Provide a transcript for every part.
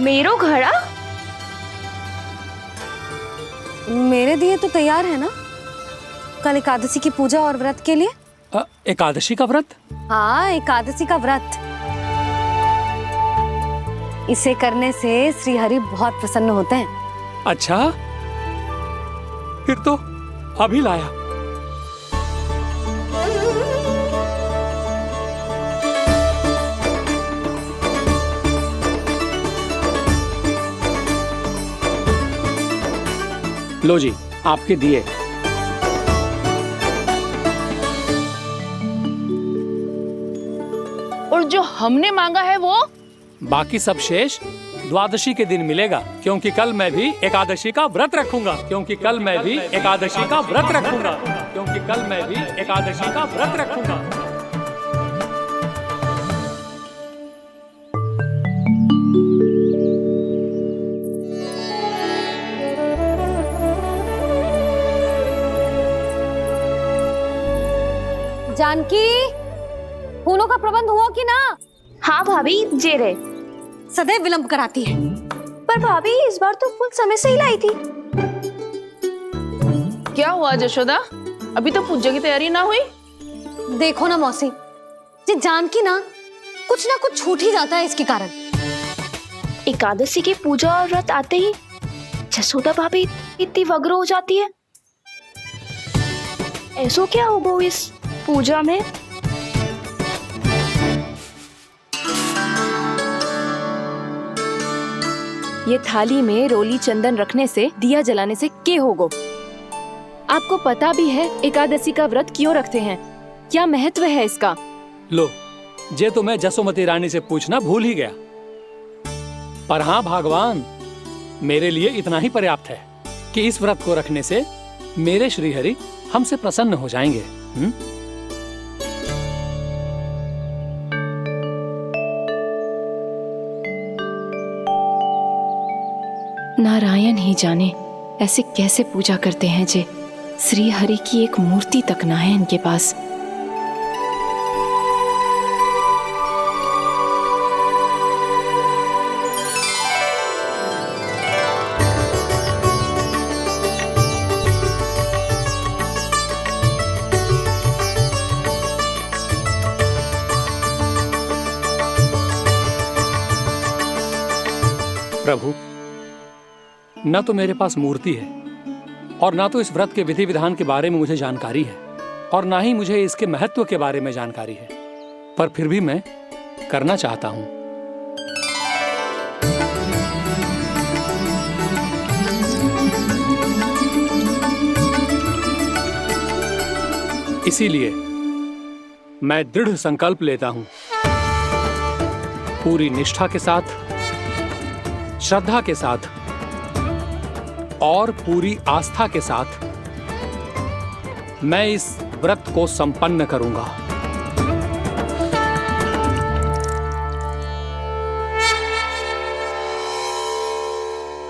मेरो घड़ा मेरे दिए तो तैयार है ना कल एकादशी की पूजा और व्रत के लिए। एकादशी का व्रत? हाँ, एकादशी का व्रत। इसे करने से श्री हरि बहुत प्रसन्न होते हैं। अच्छा, फिर तो अभी लाया। लो जी, आपके दिए। और जो हमने मांगा है वो? बाकी सब शेष द्वादशी के दिन मिलेगा, क्योंकि कल मैं भी एकादशी का व्रत रखूंगा। क्योंकि कल मैं भी एकादशी का व्रत रखूंगा। क्योंकि कल मैं भी एकादशी का व्रत रखूंगा। जानकी, फूलों का प्रबंध हुआ कि ना? हाँ भाभी, जे रहे। सदैव विलंब कराती है। पर भाभी इस बार तो फूल समय से ही लाई थी। क्या हुआ जशोदा, अभी तो पूजा की तैयारी ना हुई? देखो ना मौसी, ये जानकी ना कुछ छूट ही जाता है इसके कारण। एकादशी की पूजा और व्रत आते ही जसोदा भाभी इतनी वग्र हो जाती है। ऐसो क्या होगा इस पूजा में? ये थाली में रोली चंदन रखने से, दिया जलाने से के होगो? आपको पता भी है एकादशी का व्रत क्यों रखते हैं? क्या महत्व है इसका? लो, जे तो मैं जसोमती रानी से पूछना भूल ही गया। पर हाँ भगवान, मेरे लिए इतना ही पर्याप्त है कि इस व्रत को रखने से मेरे श्रीहरि हमसे प्रसन्न हो जाएंगे। नारायण ही जाने ऐसे कैसे पूजा करते हैं जे श्री हरि की एक मूर्ति तक ना है इनके पास। प्रभु, न तो मेरे पास मूर्ति है और ना तो इस व्रत के विधि विधान के बारे में मुझे जानकारी है और ना ही मुझे इसके महत्व के बारे में जानकारी है, पर फिर भी मैं करना चाहता हूं। इसीलिए मैं दृढ़ संकल्प लेता हूं, पूरी निष्ठा के साथ, श्रद्धा के साथ और पूरी आस्था के साथ मैं इस व्रत को संपन्न करूंगा।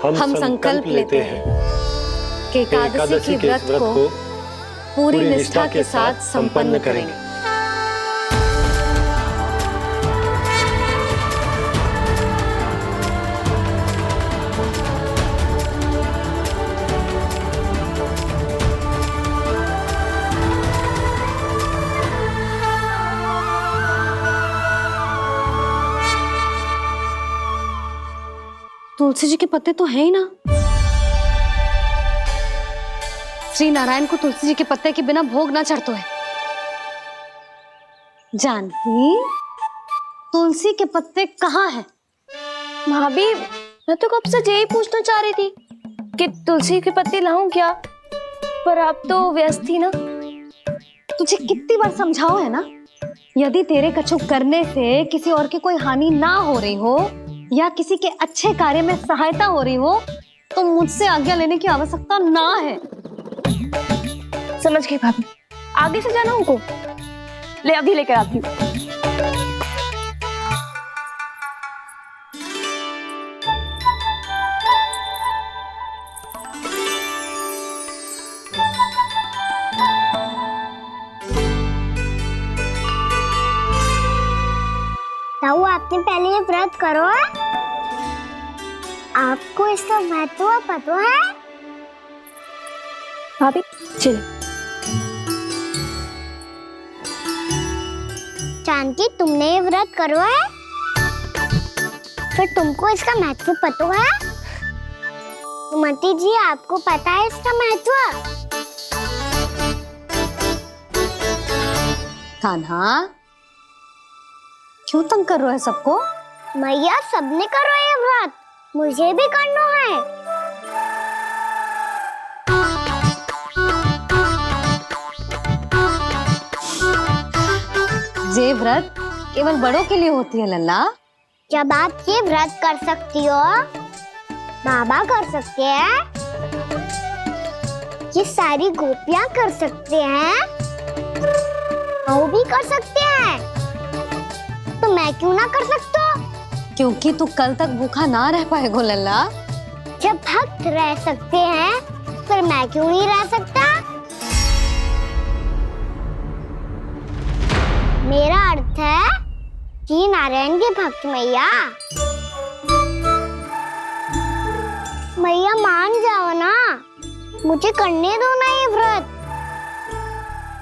हम संकल्प लेते हैं कि एकादशी के व्रत को पूरी निष्ठा के साथ संपन्न करेंगे। तुलसी जी के पत्ते तो हैं ही ना। श्री नारायण को तुलसी जी के पत्ते के बिना भोग ना चढ़तो है। जानकी, तुलसी के पत्ते कहाँ हैं? भाभी, मैं तो कब से यही पूछना चाह रही थी कि तुलसी के पत्ते लाऊं क्या, पर आप तो व्यस्त थी ना। तुझे कितनी बार समझाओ है ना, यदि तेरे कछु करने से किसी और की कोई हानि ना हो रही हो या किसी के अच्छे कार्य में सहायता हो रही हो तो मुझसे आज्ञा लेने की आवश्यकता ना है। समझ गई भाभी, आगे से जाना उनको। ले अभी लेकर आती हूँ। ताऊ, आपने पहले ये व्रत करो है? आपको इसका महत्व पता है? भाभी चलो। जानकी, तुमने ये व्रत करो है, फिर तुमको इसका महत्व पता है? सुमति जी, आपको पता है इसका महत्व? कान्हा, क्यों तंग कर रहे हो सबको? मैया, सबने करो ये व्रत, मुझे भी करना है। ये व्रत केवल बड़ों के लिए होती है लल्ला। जब आप ये व्रत कर सकती हो, बाबा कर सकते हैं, ये सारी गोपियां कर सकते हैं, वो भी कर सकते हैं, तो मैं क्यों ना कर सकता? क्योंकि तू कल तक भूखा ना रह पाएगो लल्ला। जब भक्त रह सकते हैं, फिर मैं क्यों नहीं रह सकता? मेरा अर्थ है कि नारायण के भक्त मैया, मैया मान जाओ ना, मुझे करने दो ना ये व्रत।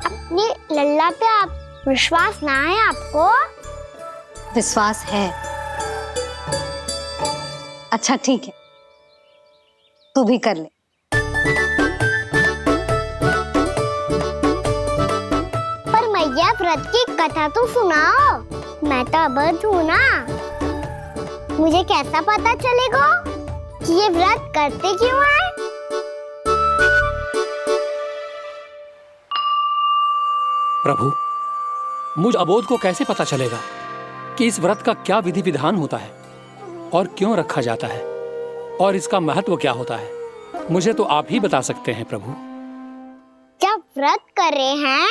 अपनी लल्ला पे आप विश्वास ना है आपको? विश्वास है। अच्छा ठीक है, तू भी कर ले। पर मैया, व्रत की कथा तो सुनाओ, मैं तो अबध हूँ ना, मुझे कैसा पता चलेगा कि ये व्रत करते क्यों हैं? प्रभु, मुझ अबोध को कैसे पता चलेगा कि इस व्रत का क्या विधि विधान होता है और क्यों रखा जाता है और इसका महत्व क्या होता है? मुझे तो आप ही बता सकते हैं प्रभु। जब व्रत कर रहे हैं,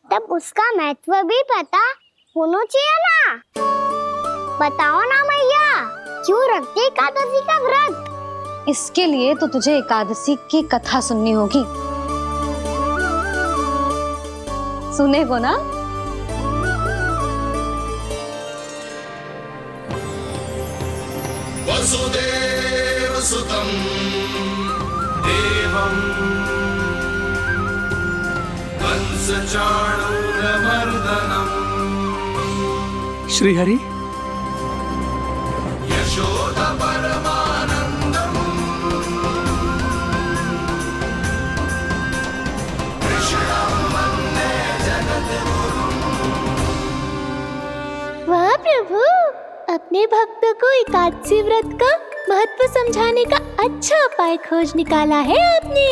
तब उसका महत्व भी पता होना चाहिए ना। बताओ ना मैया, क्यों रखते एकादशी का व्रत? इसके लिए तो तुझे एकादशी की कथा सुननी होगी। सुनेगो ना? वसुदेव सुतं देवं कंसचाणूरमर्दनम् श्रीहरि, यशोदा परमानन्दम् कृष्णं वन्दे जगद्गुरुम्। वाह प्रभु, अपने भक्तों को एकादशी व्रत का महत्व समझाने का अच्छा उपाय खोज निकाला है आपने।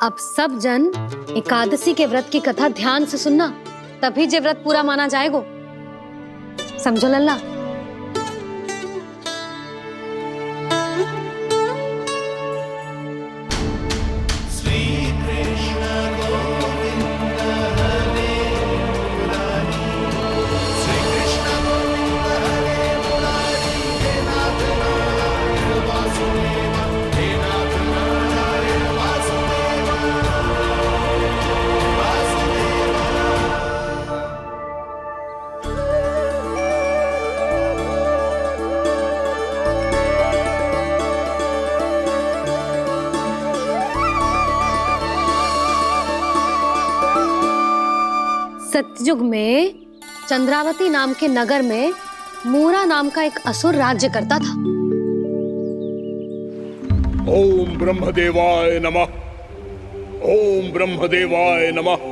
अब सब जन एकादशी के व्रत की कथा ध्यान से सुनना, तभी जे व्रत पूरा माना जाएगो। समझो लल्ला? सतयुग में चंद्रावती नाम के नगर में मूरा नाम का एक असुर राज्य करता था। ओम ब्रह्मदेवाय नमः। ओम ब्रह्मदेवाय नमः।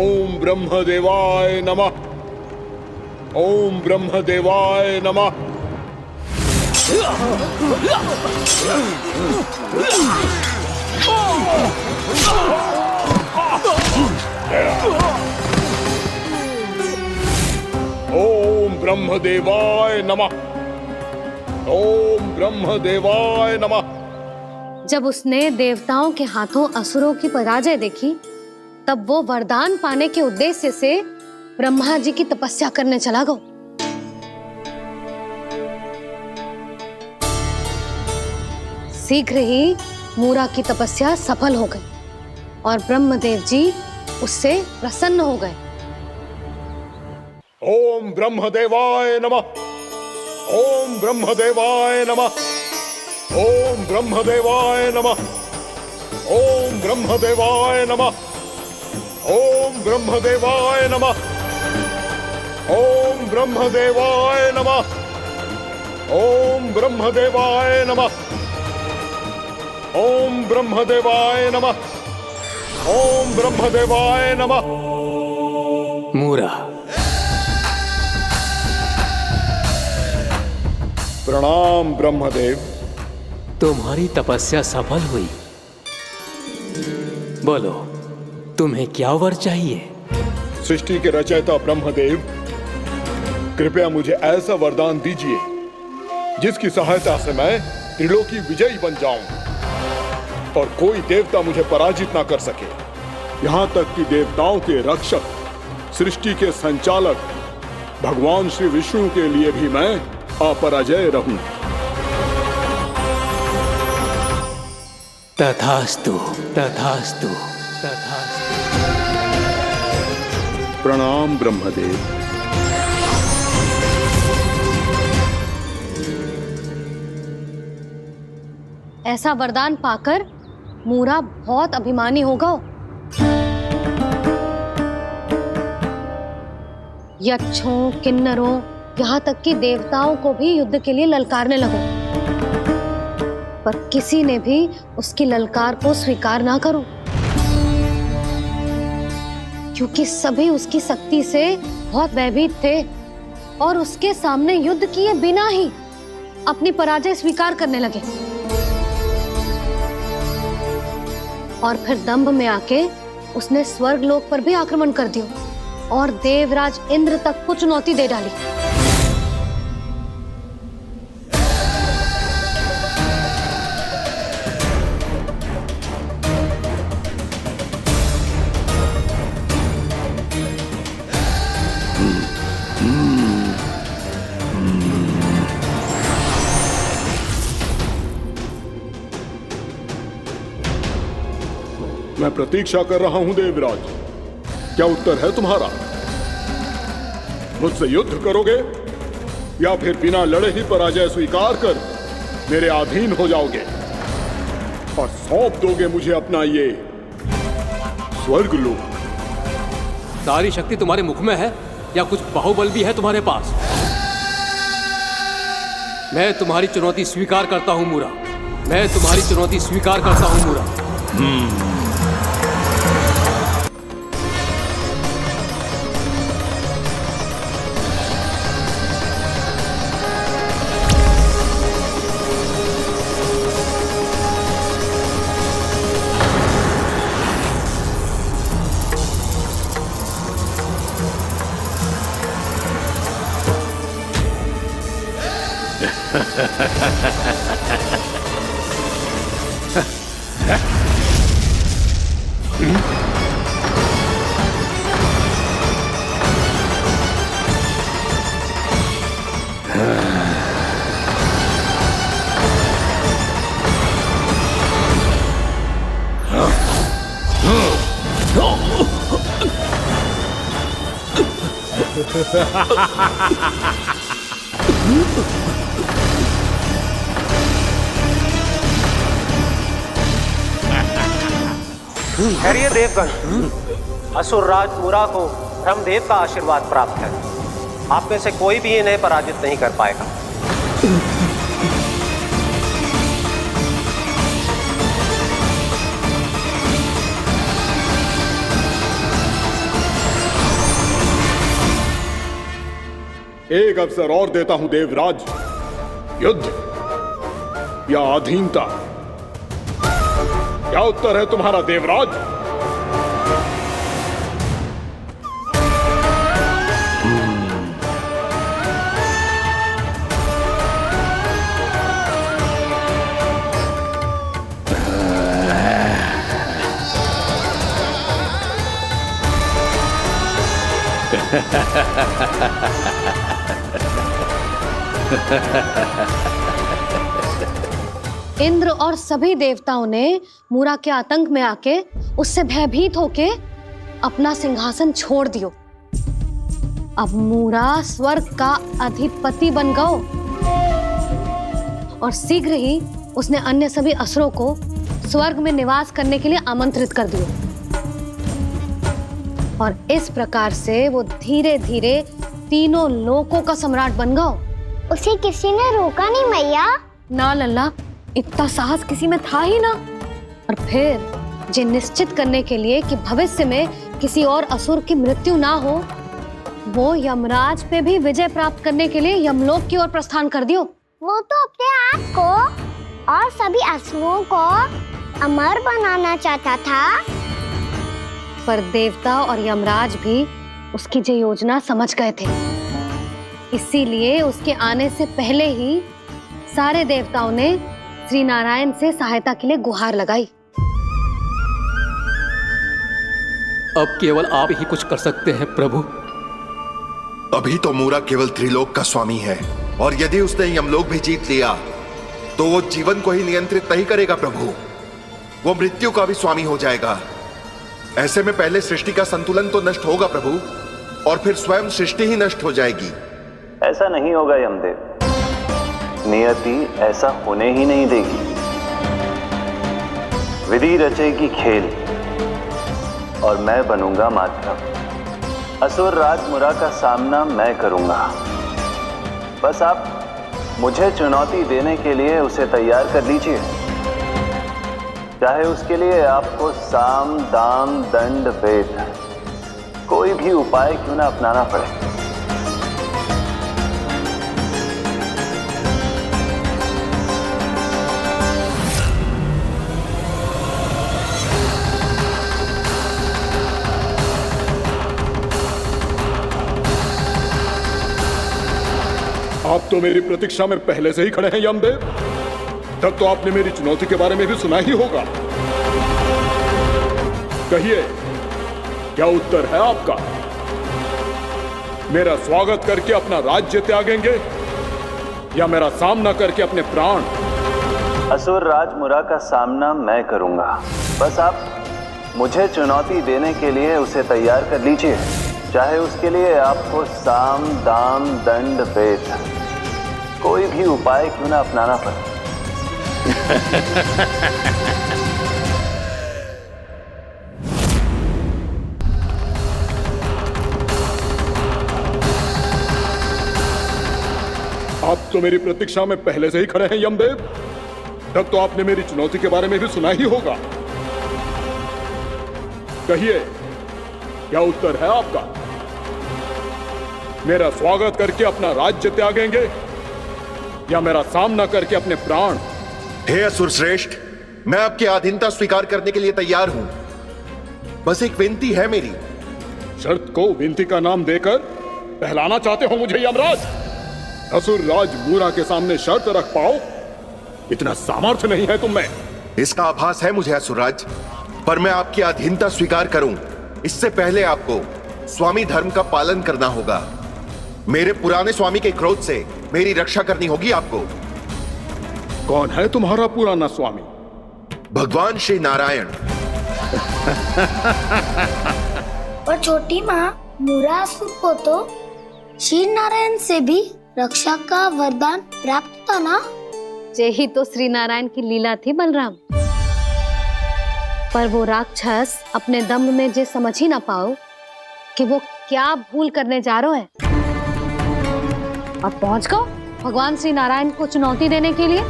ओम ब्रह्मदेवाय नमः। ओम ब्रह्मदेवाय नमः। ओम ब्रह्मदेवाय नमः। ओम ब्रह्मदेवाय नमः। जब उसने देवताओं के हाथों असुरों की पराजय देखी, तब वो वरदान पाने के उद्देश्य से ब्रह्मा जी की तपस्या करने चला गया। शीघ्र ही मूरा की तपस्या सफल हो गई और ब्रह्मदेव जी उससे प्रसन्न हो गए। ओम ब्रह्मदेवाय नमः। ओम ब्रह्मदेवाय नमः। ओम ब्रह्मदेवाय नमः। ओम ब्रह्मदेवाय नमः। ओम ब्रह्मदेवाय नमः। ओम ब्रह्मदेवाय नमः। ओम ब्रह्मदेवाय नमः। ओम ब्रह्मदेवाय नमः। ओम ब्रह्मदेवाय नमः। मूरा, प्रणाम ब्रह्मदेव। तुम्हारी तपस्या सफल हुई। बोलो, तुम्हें क्या वर चाहिए? सृष्टि के रचयिता ब्रह्मदेव, कृपया मुझे ऐसा वरदान दीजिए जिसकी सहायता से मैं त्रिलोकी विजयी बन जाऊं और कोई देवता मुझे पराजित ना कर सके। यहां तक कि देवताओं के रक्षक, सृष्टि के संचालक भगवान श्री विष्णु के लिए भी मैं अपराजय रहूं। तथास्तु, तथास्तु, तथास्तु। प्रणाम ब्रह्मदेव। ऐसा वरदान पाकर मूरा बहुत अभिमानी होगा। यक्षों, किन्नरों, यहाँ तक कि देवताओं को भी युद्ध के लिए ललकारने लगा, पर किसी ने भी उसकी ललकार को स्वीकार ना करो, क्योंकि सभी उसकी शक्ति से बहुत भयभीत थे और उसके सामने युद्ध किए बिना ही अपनी पराजय स्वीकार करने लगे और फिर दंभ में आके उसने स्वर्ग लोक पर भी आक्रमण कर दिया और देवराज इंद्र तक को चुनौती दे डाली। मैं प्रतीक्षा कर रहा हूं देवराज, क्या उत्तर है तुम्हारा? मुझसे युद्ध करोगे या फिर बिना लड़े ही पराजय स्वीकार कर मेरे अधीन हो जाओगे और सौंप दोगे मुझे अपना ये स्वर्ग लोक? सारी शक्ति तुम्हारे मुख में है या कुछ बाहुबल भी है तुम्हारे पास? मैं तुम्हारी चुनौती स्वीकार करता हूं मूरा। मैं तुम्हारी चुनौती स्वीकार करता हूं मूरा। खैरिए देवगण, असुर राज मूरा को ब्रह्मदेव का आशीर्वाद प्राप्त है। आप में से कोई भी इन्हें पराजित नहीं कर पाएगा। एक अवसर और देता हूं देवराज। युद्ध या अधीनता, क्या उत्तर है तुम्हारा देवराज? इंद्र और सभी देवताओं ने मूरा के आतंक में आके उससे भयभीत होके अपना सिंहासन छोड़ दियो। अब मूरा स्वर्ग का अधिपति बन गयो और शीघ्र ही उसने अन्य सभी असुरों को स्वर्ग में निवास करने के लिए आमंत्रित कर दियो। और इस प्रकार से वो धीरे धीरे तीनों लोकों का सम्राट बन गयो। उसे किसी ने रोका नहीं मैया। ना लल्ला, इतना साहस किसी में था ही ना। और फिर जे निश्चित करने के लिए कि भविष्य में किसी और असुर की मृत्यु ना हो, वो यमराज पे भी विजय प्राप्त करने के लिए यमलोक की ओर प्रस्थान कर दियो। वो तो अपने आप को और सभी असुरों को अमर बनाना चाहता था। पर देवता और यमराज भी उसकी जो योजना समझ गए थे, इसीलिए उसके आने से पहले ही सारे देवताओं ने श्री नारायण से सहायता के लिए गुहार लगाई। अब केवल आप ही कुछ कर सकते हैं प्रभु। अभी तो मूरा केवल त्रिलोक का स्वामी है, और यदि उसने यमलोक भी जीत लिया तो वो जीवन को ही नियंत्रित नहीं करेगा प्रभु, वो मृत्यु का भी स्वामी हो जाएगा। ऐसे में पहले सृष्टि का संतुलन तो नष्ट होगा प्रभु, और फिर स्वयं सृष्टि ही नष्ट हो जाएगी। ऐसा नहीं होगा यमदेव, नियति ऐसा होने ही नहीं देगी। विधि रचेगी खेल और मैं बनूंगा माध्यम। असुर राज मुरा का सामना मैं करूंगा। बस आप मुझे चुनौती देने के लिए उसे तैयार कर लीजिए, चाहे उसके लिए आपको साम दाम दंड भेद कोई भी उपाय क्यों ना अपनाना पड़े। आप तो मेरी प्रतीक्षा में पहले से ही खड़े हैं यमदेव। तब तो आपने मेरी चुनौती के बारे में भी सुना ही होगा। कहिए, क्या उत्तर है आपका? मेरा स्वागत करके अपना राज्य त्यागेंगे या मेरा सामना करके अपने प्राण? असुर राज मुरा का सामना मैं करूंगा। बस आप मुझे चुनौती देने के लिए उसे तैयार कर लीजिए, चाहे उसके लिए आपको साम दाम दंड भेद कोई भी उपाय क्यों ना अपनाना पड़े। आप तो मेरी प्रतीक्षा में पहले से ही खड़े हैं यमदेव। तब तो आपने मेरी चुनौती के बारे में भी सुना ही होगा। कहिए, क्या उत्तर है आपका? मेरा स्वागत करके अपना राज्य त्यागेंगे या मेरा सामना करके अपने प्राण? हे असुर श्रेष्ठ, मैं आपकी अधीनता स्वीकार करने के लिए तैयार हूं। बस एक विनती है मेरी। शर्त को विनती का नाम देकर बहलाना चाहते हो मुझे यमराज? असुर राज मूरा के सामने शर्त रख पाओ, इतना सामर्थ्य नहीं है तुम में। इसका आभास है मुझे असुरराज, पर मैं आपकी अधीनता स्वीकार करूं इससे पहले आपको स्वामी धर्म का पालन करना होगा। मेरे पुराने स्वामी के क्रोध से मेरी रक्षा करनी होगी आपको। कौन है तुम्हारा पुराना स्वामी? भगवान श्री नारायण। और छोटी माँ, मूरासुर को तो श्री नारायण से भी रक्षा का वरदान प्राप्त था ना? यही तो श्री नारायण की लीला थी बलराम। पर वो राक्षस अपने दम में जे समझ ही ना पाओ कि वो क्या भूल करने जा रहा है। और पहुंच गए भगवान श्री नारायण को चुनौती देने के लिए।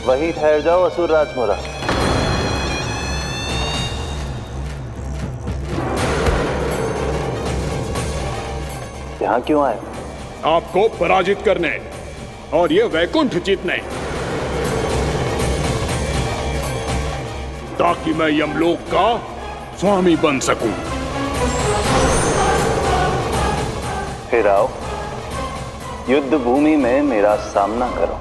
वहीं ठहर जाओ असुर राज मुरा। यहाँ क्यों आए? आपको पराजित करने और ये वैकुंठ जीतने, ताकि मैं यमलोक का स्वामी बन सकूं। फिर आओ, युद्ध भूमि में मेरा सामना करो।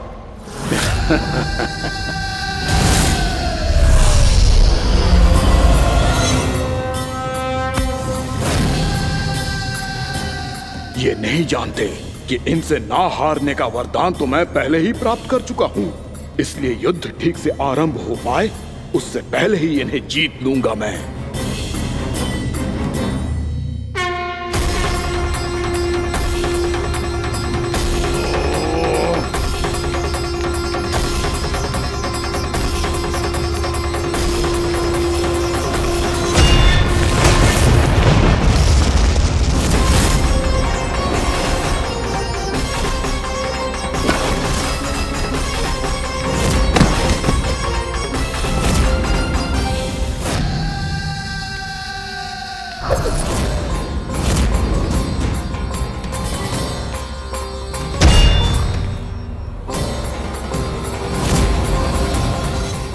ये नहीं जानते कि इनसे ना हारने का वरदान तो मैं पहले ही प्राप्त कर चुका हूं, इसलिए युद्ध ठीक से आरंभ हो पाए उससे पहले ही इन्हें जीत लूंगा मैं।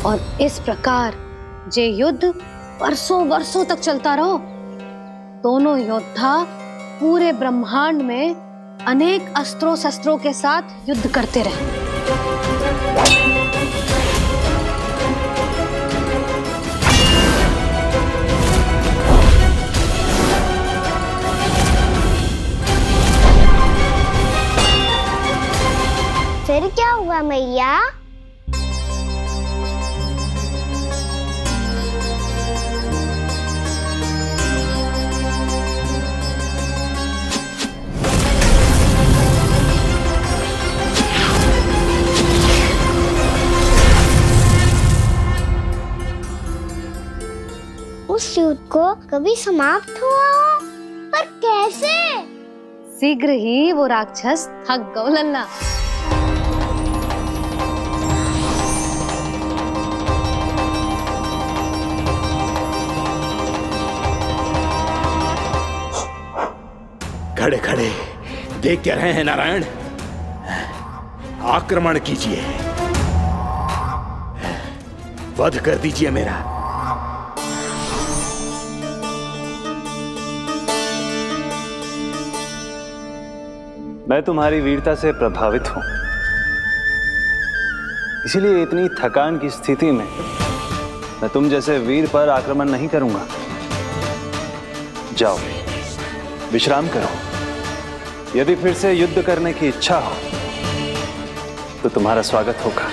और इस प्रकार ये युद्ध वर्षों वर्षों तक चलता रहो। दोनों योद्धा पूरे ब्रह्मांड में अनेक अस्त्रों शस्त्रों के साथ युद्ध करते रहे। फिर क्या हुआ मैया? उस युद्ध को कभी समाप्त हुआ हो, पर कैसे? शीघ्र ही वो राक्षस थक गए लल्ला। खड़े खड़े देख क्या रहे हैं नारायण? आक्रमण कीजिए, वध कर दीजिए मेरा। मैं तुम्हारी वीरता से प्रभावित हूं, इसीलिए इतनी थकान की स्थिति में मैं तुम जैसे वीर पर आक्रमण नहीं करूंगा। जाओ विश्राम करो। यदि फिर से युद्ध करने की इच्छा हो तो तुम्हारा स्वागत होगा।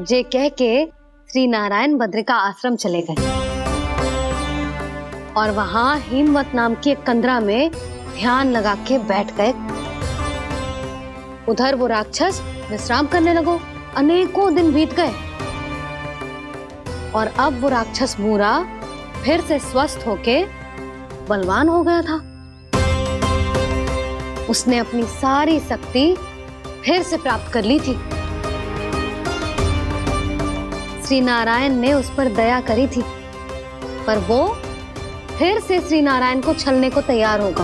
जे कह के श्री नारायण बद्रिका आश्रम चले गए और वहां हिमवत नाम की एक कंदरा में ध्यान लगा के बैठ गए। उधर वो राक्षस विश्राम करने लगो। अनेकों दिन बीत गए और अब वो राक्षस मूरा फिर से स्वस्थ होके बलवान हो गया था। उसने अपनी सारी शक्ति फिर से प्राप्त कर ली थी। श्री नारायण ने उस पर दया करी थी, पर वो फिर से श्री नारायण को छलने को तैयार होगा।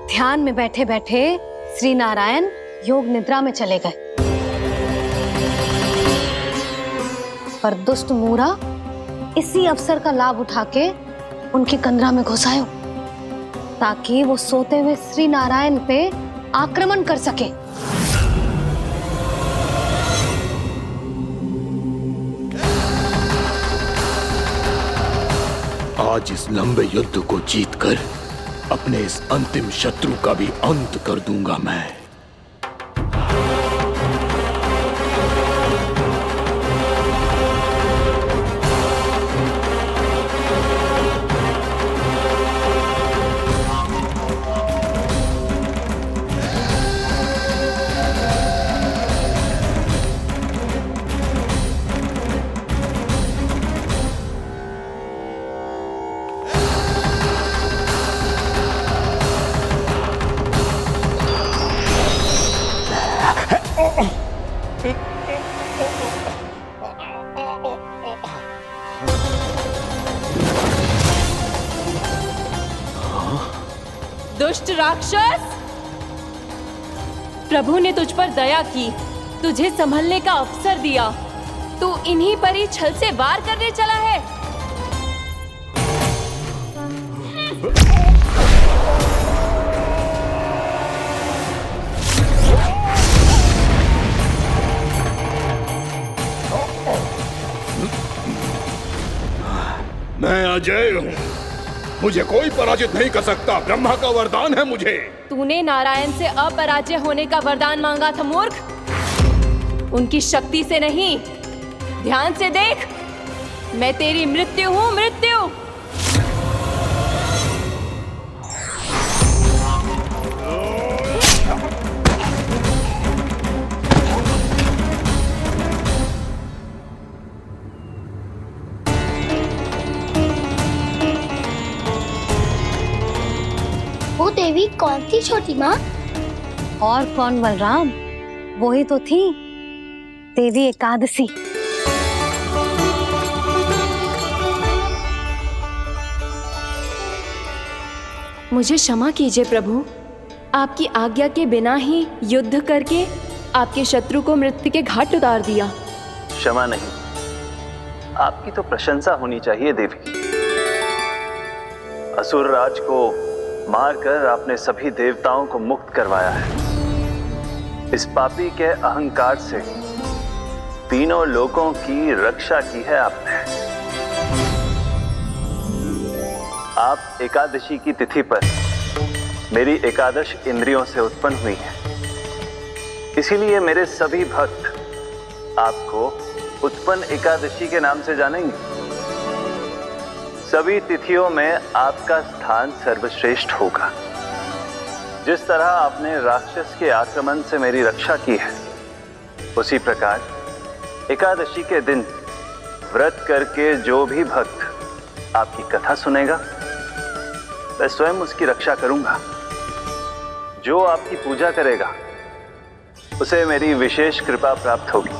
ध्यान में बैठे बैठे श्री नारायण योग निद्रा में चले गए, पर दुष्ट मूरा इसी अवसर का लाभ उठा के उनकी कंदरा में घुस आयो ताकि वो सोते हुए श्री नारायण पे आक्रमण कर सके। आज इस लंबे युद्ध को जीतकर अपने इस अंतिम शत्रु का भी अंत कर दूंगा मैं। दुष्ट राक्षस, प्रभु ने तुझ पर दया की, तुझे संभलने का अवसर दिया। तू इन्हीं पर ही छल से वार करने चला है। मैं अजय हूँ, मुझे कोई पराजित नहीं कर सकता। ब्रह्मा का वरदान है मुझे। तूने नारायण से अपराजय होने का वरदान मांगा था मूर्ख, उनकी शक्ति से नहीं। ध्यान से देख, मैं तेरी मृत्यु हूँ, मृत्यु। वो देवी कौन थी छोटी माँ? और कौन बलराम, वही तो थी देवी एकादशी। मुझे क्षमा कीजिए प्रभु, आपकी आज्ञा के बिना ही युद्ध करके आपके शत्रु को मृत्यु के घाट उतार दिया। क्षमा नहीं, आपकी तो प्रशंसा होनी चाहिए देवी। असुर राज को मारकर आपने सभी देवताओं को मुक्त करवाया है। इस पापी के अहंकार से तीनों लोकों की रक्षा की है आपने। आप एकादशी की तिथि पर मेरी एकादश इंद्रियों से उत्पन्न हुई हैं। इसीलिए मेरे सभी भक्त आपको उत्पन्न एकादशी के नाम से जानेंगे। सभी तिथियों में आपका स्थान सर्वश्रेष्ठ होगा। जिस तरह आपने राक्षस के आक्रमण से मेरी रक्षा की है, उसी प्रकार एकादशी के दिन व्रत करके जो भी भक्त आपकी कथा सुनेगा, मैं स्वयं उसकी रक्षा करूंगा। जो आपकी पूजा करेगा उसे मेरी विशेष कृपा प्राप्त होगी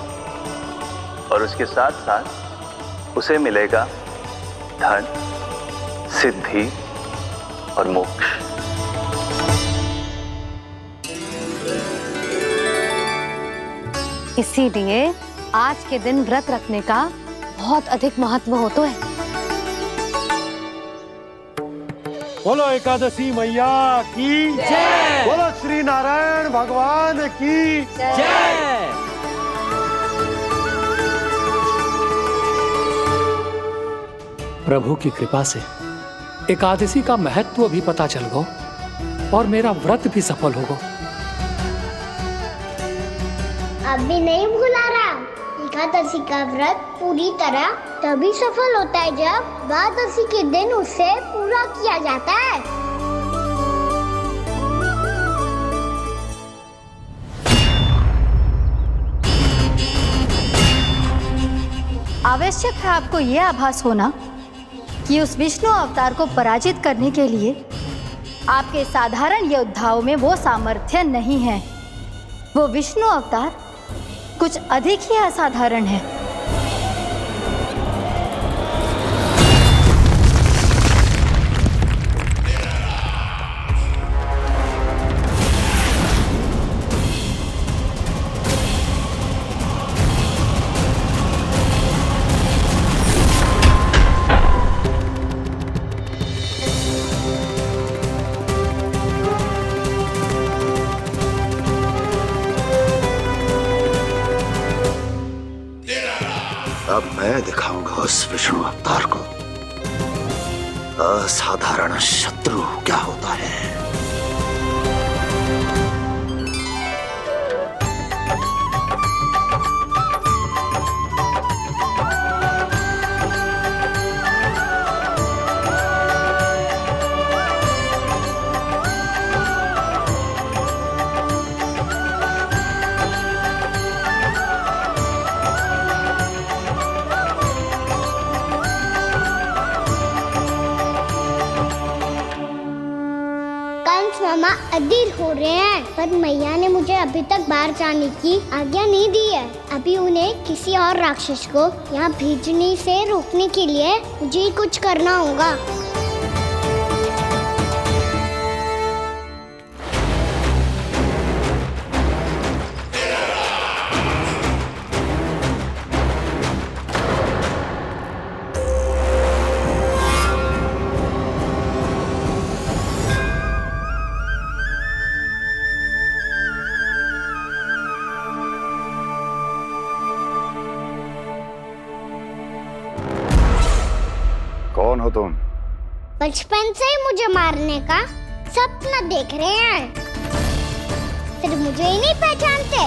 और उसके साथ साथ उसे मिलेगा धन, सिद्धि और मोक्ष। इसीलिए आज के दिन व्रत रखने का बहुत अधिक महत्व होता है। बोलो एकादशी मैया की जय। बोलो श्री नारायण भगवान की जय। प्रभु की कृपा से एकादशी का महत्व भी पता चल गो और मेरा व्रत भी सफल हो गो। अभी नहीं भूला राम, एकादशी का व्रत पूरी तरह तभी सफल होता है जब द्वादशी के दिन उसे पूरा किया जाता है। आवश्यक है आपको यह आभास होना कि उस विष्णु अवतार को पराजित करने के लिए आपके साधारण योद्धाओं में वो सामर्थ्य नहीं है। वो विष्णु अवतार कुछ अधिक ही असाधारण है। अब मैं दिखाऊंगा उस विष्णु अवतार को असाधारण शत्रु क्या होता है। मामा अधीर हो रहे हैं, पर मैया ने मुझे अभी तक बाहर जाने की आज्ञा नहीं दी है। अभी उन्हें किसी और राक्षस को यहाँ भेजने से रोकने के लिए मुझे ही कुछ करना होगा। कौन हो तुम? बचपन से ही मुझे मारने का सपना देख रहे हैं, फिर मुझे ही नहीं पहचानते।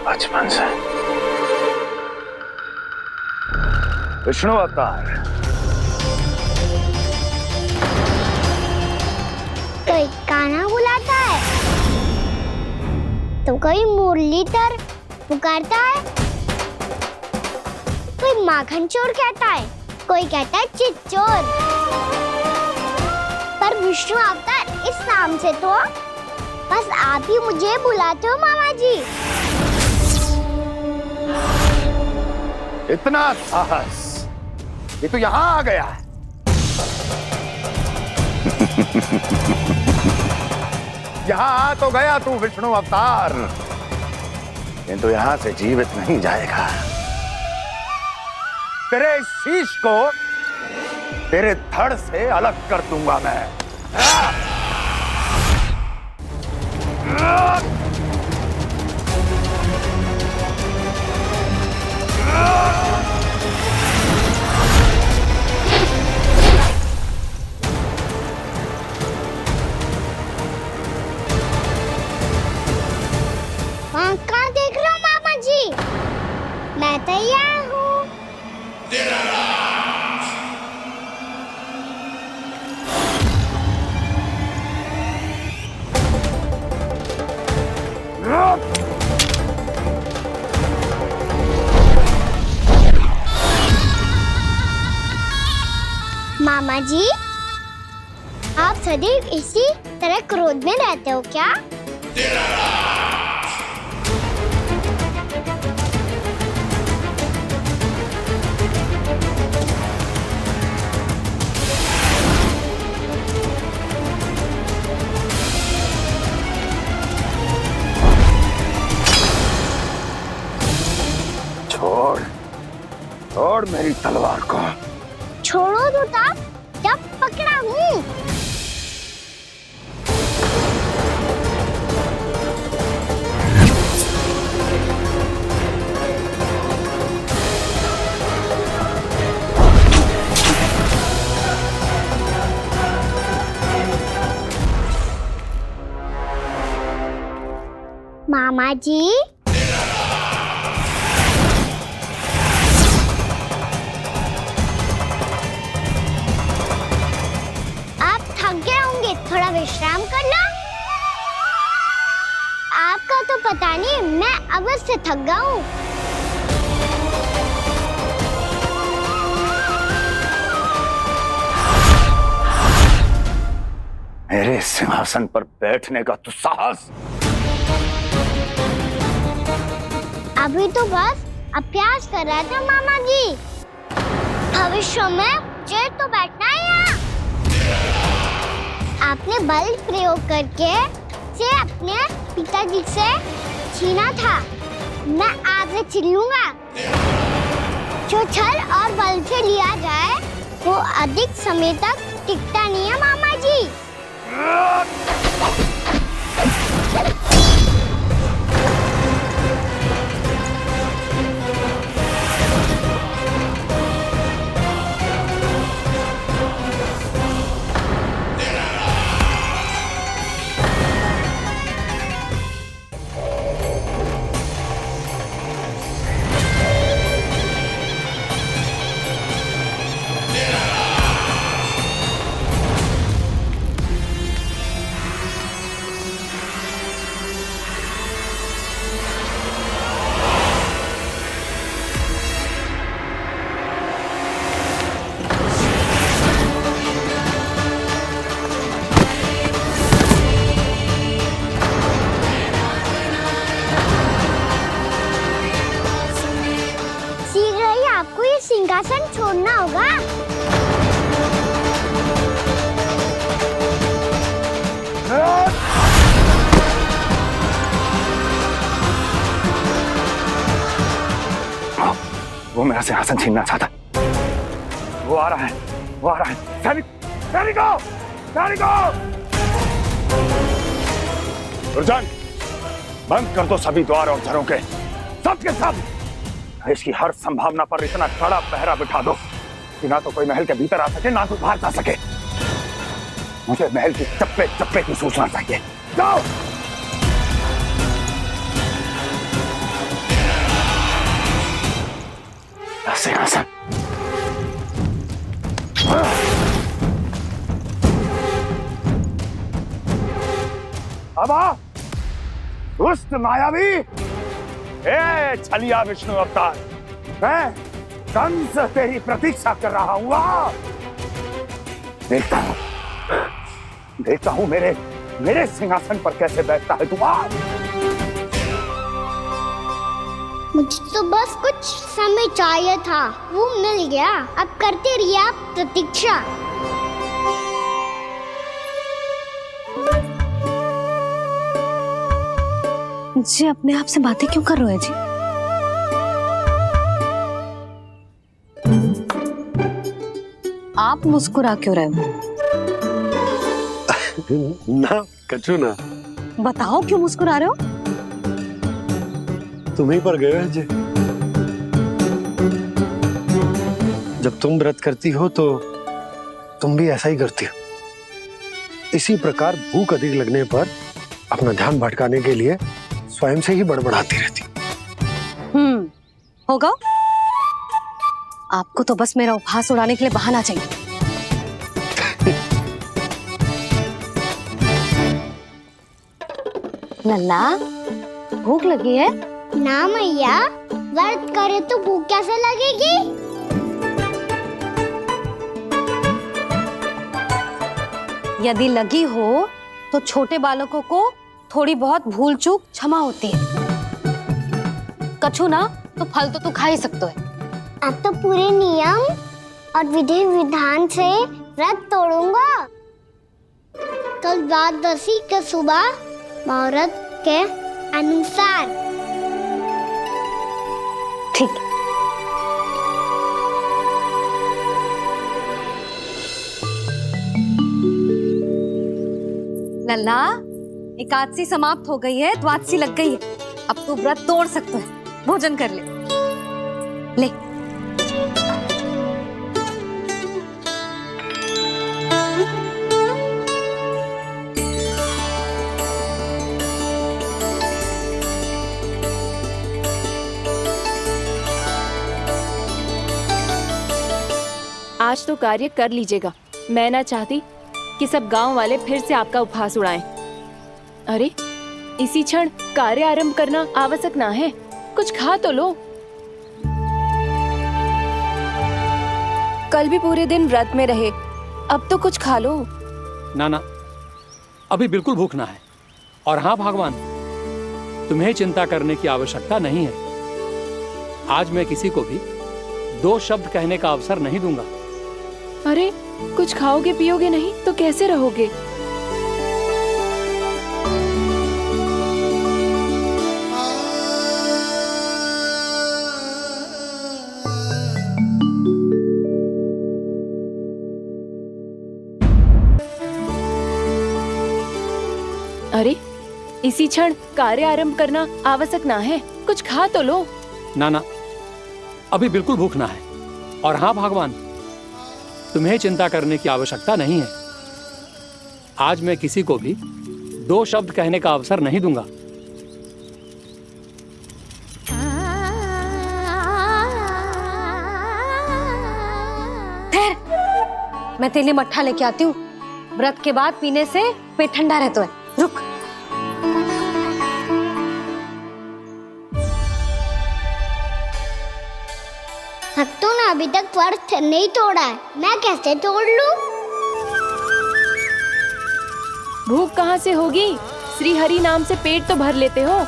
बचपन से विष्णु अवतार। कोई कान्हा बुलाता है तो कोई मुरलीधर पुकारता है, कोई माखन चोर कहता है, कोई कहता है चिच्चोर। पर विष्णु अवतार इस नाम से तो बस आप ही मुझे बुलाते हो मामा जी। इतना साहस, ये तो यहाँ आ गया है। यहाँ आ तो गया तू विष्णु अवतार, किंतु यहाँ से जीवित नहीं जाएगा। तेरे इस शीश को तेरे धड़ से अलग कर दूंगा मैं। कहाँ देख रहे हो मामा जी? मैं तैयार हूँ। मामा जी, आप सदैव इसी तरह क्रोध में रहते हो क्या? छोड़, छोड़ मेरी तलवार को। छोड़ो तो तब जब पकड़ा हूँ। मामा जी, थोड़ा विश्राम कर लो। आपका तो पता नहीं, मैं अवश्य थक गया हूँ। मेरे सिंहासन पर बैठने का तू साहस? अभी तो बस अभ्यास कर रहा था मामा जी। भविष्य में मुझे तो बैठना है यहाँ। आपने बल प्रयोग करके से अपने पिताजी से छीना था, मैं आपसे छीन लूंगा। जो छल और बल से लिया जाए वो अधिक समय तक टिकता नहीं है मामा जी। आपको ये सिंहासन छोड़ना होगा। वो मेरा सिंहासन छीनना चाहता है। वो आ रहा है, वो आ रहा है। सैनिकों! दुर्जन, बंद कर दो सभी द्वार और घरों के, सब के सब। इसकी हर संभावना पर इतना कड़ा पहरा बिठा दो कि ना तो कोई महल के भीतर आ सके, ना कोई बाहर जा सके। मुझे महल की चप्पे चप्पे की सूचना चाहिए। जाओ! सिंहासन अब आ, दुष्ट मायावी, छलिया विष्णु अवतार, मैं कंस तेरी प्रतीक्षा कर रहा हूं। देखता हूं मेरे सिंहासन पर कैसे बैठता है तू। मुझे तो बस कुछ समय चाहिए था, वो मिल गया। अब करते रहिए आप प्रतीक्षा। जी अपने आप से बातें क्यों कर रहे हो जी? आप मुस्कुरा क्यों रहे हो? ना कछु ना। बताओ क्यों मुस्कुरा रहे हो? तुम ही पर गए हो जी। जब तुम व्रत करती हो तो तुम भी ऐसा ही करती हो। इसी प्रकार भूख अधिक लगने पर अपना ध्यान भटकाने के लिए स्वयं से ही बड़बड़ाती रहती। होगा। आपको तो बस मेरा उपहास उड़ाने के लिए बहाना चाहिए। नन्ना, भूख लगी है? ना मैया, व्रत करे तो भूख कैसे लगेगी? यदि लगी हो तो छोटे बालकों को थोड़ी बहुत भूल चूक क्षमा होती है। कछु ना तो फल तो तू खा ही सकते है। अब तो पूरे नियम और विधि विधान से व्रत तोड़ूंगा। कल द्वादशी के सुबह मुहूर्त के अनुसार। ठीक। लल्ला, एकादशी समाप्त हो गई है, द्वादशी लग गई है। अब तू व्रत तोड़ सकता है। भोजन कर ले। ले। आज तो कार्य कर लीजिएगा। मैं ना चाहती कि सब गांव वाले फिर से आपका उपहास उड़ाएं। अरे, इसी क्षण कार्य आरंभ करना आवश्यक ना है। कुछ खा तो लो। कल भी पूरे दिन व्रत में रहे, अब तो कुछ खा लो। ना, अभी बिल्कुल भूख ना है। और हाँ भगवान, तुम्हें चिंता करने की आवश्यकता नहीं है। आज मैं किसी को भी 2 शब्द कहने का अवसर नहीं दूंगा। अरे, कुछ खाओगे पियोगे नहीं तो कैसे रहोगे? अरे, इसी क्षण कार्य आरंभ करना आवश्यक ना है। कुछ खा तो लो। ना, अभी बिल्कुल भूख ना है। और हाँ भगवान, तुम्हें चिंता करने की आवश्यकता नहीं है। आज मैं किसी को भी 2 शब्द कहने का अवसर नहीं दूंगा। ठहर, मैं तेरे लिए मट्ठा लेके आती हूँ। व्रत के बाद पीने से पेट ठंडा रहता है। रुक। भक्तों ने अभी तक व्रत नहीं तोड़ा है, मैं कैसे तोड़ लूं? भूख कहाँ से होगी? श्री हरि नाम से पेट तो भर लेते हो।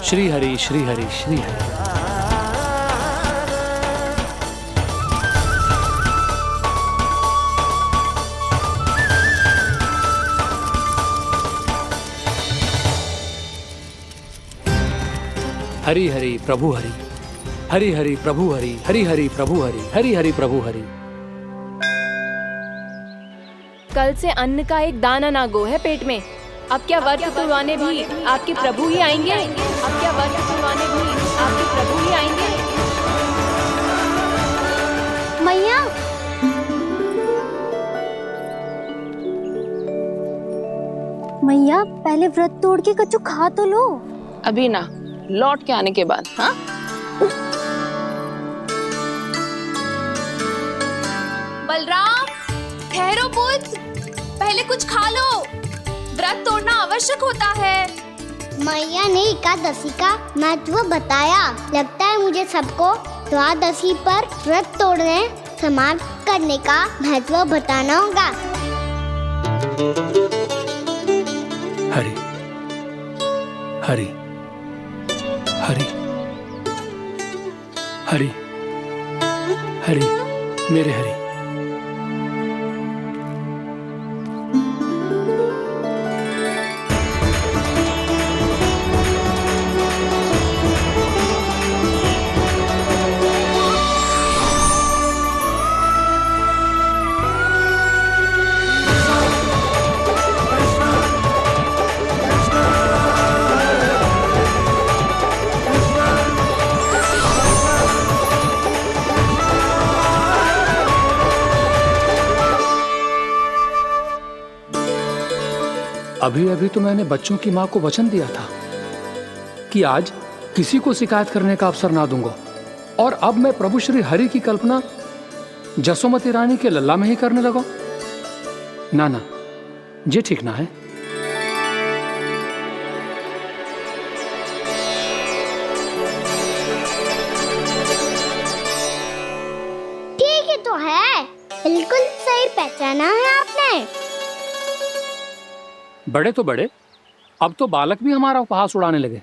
श्री हरि श्री हरि श्री हरि। हरि हरि प्रभु हरि, हरि हरि प्रभु हरि, हरि हरि प्रभु हरि, हरि हरि प्रभु हरि। कल से अन्न का एक दाना ना गो है पेट में। अब क्या व्रत तुड़वाने भी आपके प्रभु ही आएंगे? अब क्या व्रत तुड़वाने भी आपके प्रभु ही आएंगे? मैया, मैया पहले व्रत तोड़ के कच्चू खा तो लो। अभी ना, लौट के आने के बाद। हाँ, बलराम ठहरो पुत्र, पहले कुछ खा लो, व्रत तोड़ना आवश्यक होता है। मैया ने एकादशी का महत्व बताया। लगता है मुझे सबको द्वादशी पर व्रत तोड़ने समाप्त करने का महत्व बताना होगा। हरि हरि हरि हरि हरि मेरे हरि। अभी अभी तो मैंने बच्चों की मां को वचन दिया था कि आज किसी को शिकायत करने का अवसर ना दूंगा, और अब मैं प्रभु श्री हरि की कल्पना जसोमती रानी के लल्ला में ही करने लगा। ना ना, ये ठीक ना है। ठीक है तो है, बिल्कुल सही पहचाना है आपने। बड़े तो बड़े, अब तो बालक भी हमारा उपहास उड़ाने लगे।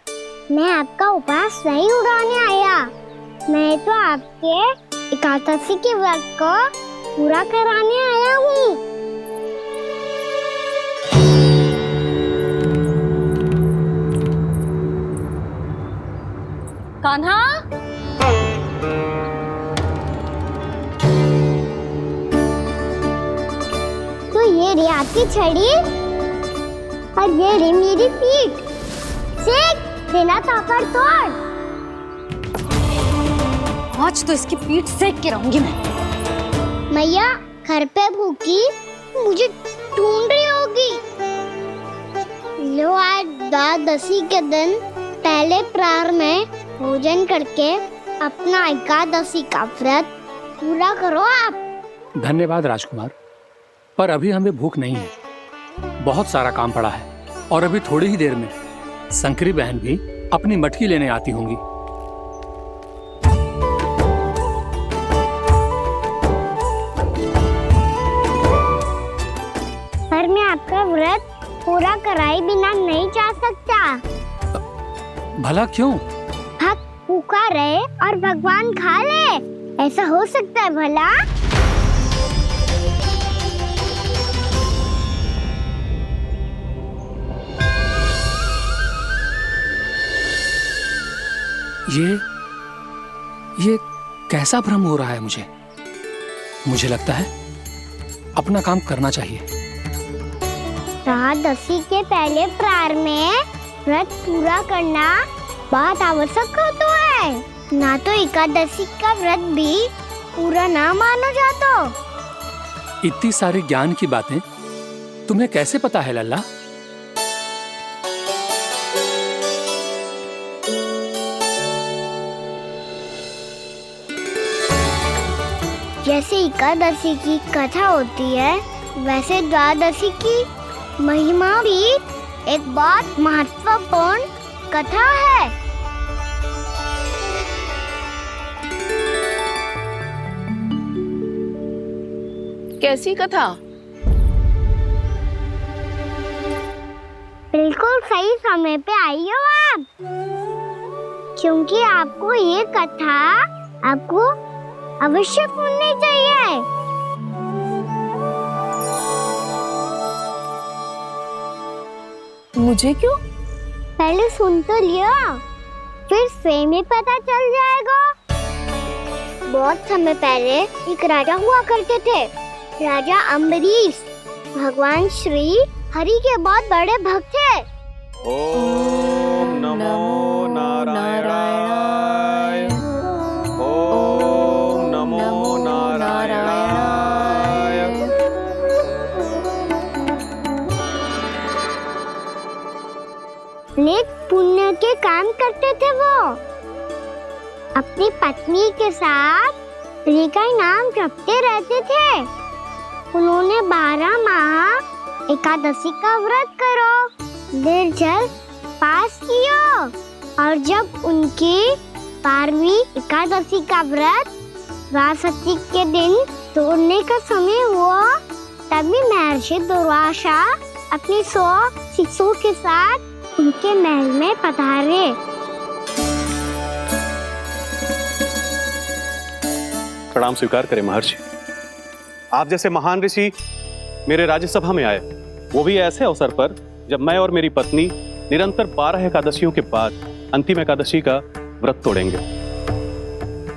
मैं आपका उपहास नहीं उड़ाने आया, मैं तो आपके एकादशी के व्रत को पूरा कराने आया हूँ। कान्हा, तो ये रे आपकी छड़ी और ये रे मेरी पीठ। सीख बिना ताकत तोड़। आज तो इसकी पीठ सेक के रहूंगी मैं। मैया घर पे भूखी मुझे ढूंढ रही होगी। लो आज द्वादशी के दिन पहले प्रहर में भोजन करके अपना एकादशी का व्रत पूरा करो आप। धन्यवाद राजकुमार, पर अभी हमें भूख नहीं है, बहुत सारा काम पड़ा है, और अभी थोड़ी ही देर में शंकरी बहन भी अपनी मटकी लेने आती होंगी। पर मैं आपका व्रत पूरा कराए बिना नहीं जा सकता। भला क्यों? भक्त भूखा रहे और भगवान खा ले, ऐसा हो सकता है भला? ये कैसा भ्रम हो रहा है मुझे लगता है अपना काम करना चाहिए। द्वादशी के पहले प्रहर में व्रत पूरा करना बहुत आवश्यक होता है, ना तो एकादशी का व्रत भी पूरा ना मानो जातो। इतनी सारी ज्ञान की बातें तुम्हें कैसे पता है लल्ला? जैसे एकादशी की कथा होती है, वैसे द्वादशी की महिमा भी एक बहुत महत्वपूर्ण कथा है। कैसी कथा? बिल्कुल सही समय पे आई हो आप। क्योंकि आपको ये कथा आपको अवश्य सुननी चाहिए। मुझे क्यों? पहले सुन तो लियो, फिर स्वयं ही पता चल जाएगा। बहुत समय पहले एक राजा हुआ करते थे, राजा अम्बरीश। भगवान श्री हरि के बहुत बड़े भक्त थे। ओम नमो नारायणाय। ओम नमो नारायणाय। नेक पुण्य के काम करते थे वो। अपनी पत्नी के साथ हरि का नाम जपते रहते थे। उन्होंने 12 माह एकादशी का व्रत करो, निर्जल पास किया, और जब उनकी 12वीं एकादशी का व्रत द्वादशी के दिन तोड़ने का समय हुआ, तभी महर्षि दुर्वासा अपनी 100 शिष्यों के साथ उनके महल में पधारे। प्रणाम स्वीकार करें महर्षि। आप जैसे महान ऋषि मेरे राज्यसभा में आए, वो भी ऐसे अवसर पर जब मैं और मेरी पत्नी निरंतर 12 एकादशियों के बाद अंतिम एकादशी का व्रत तोड़ेंगे।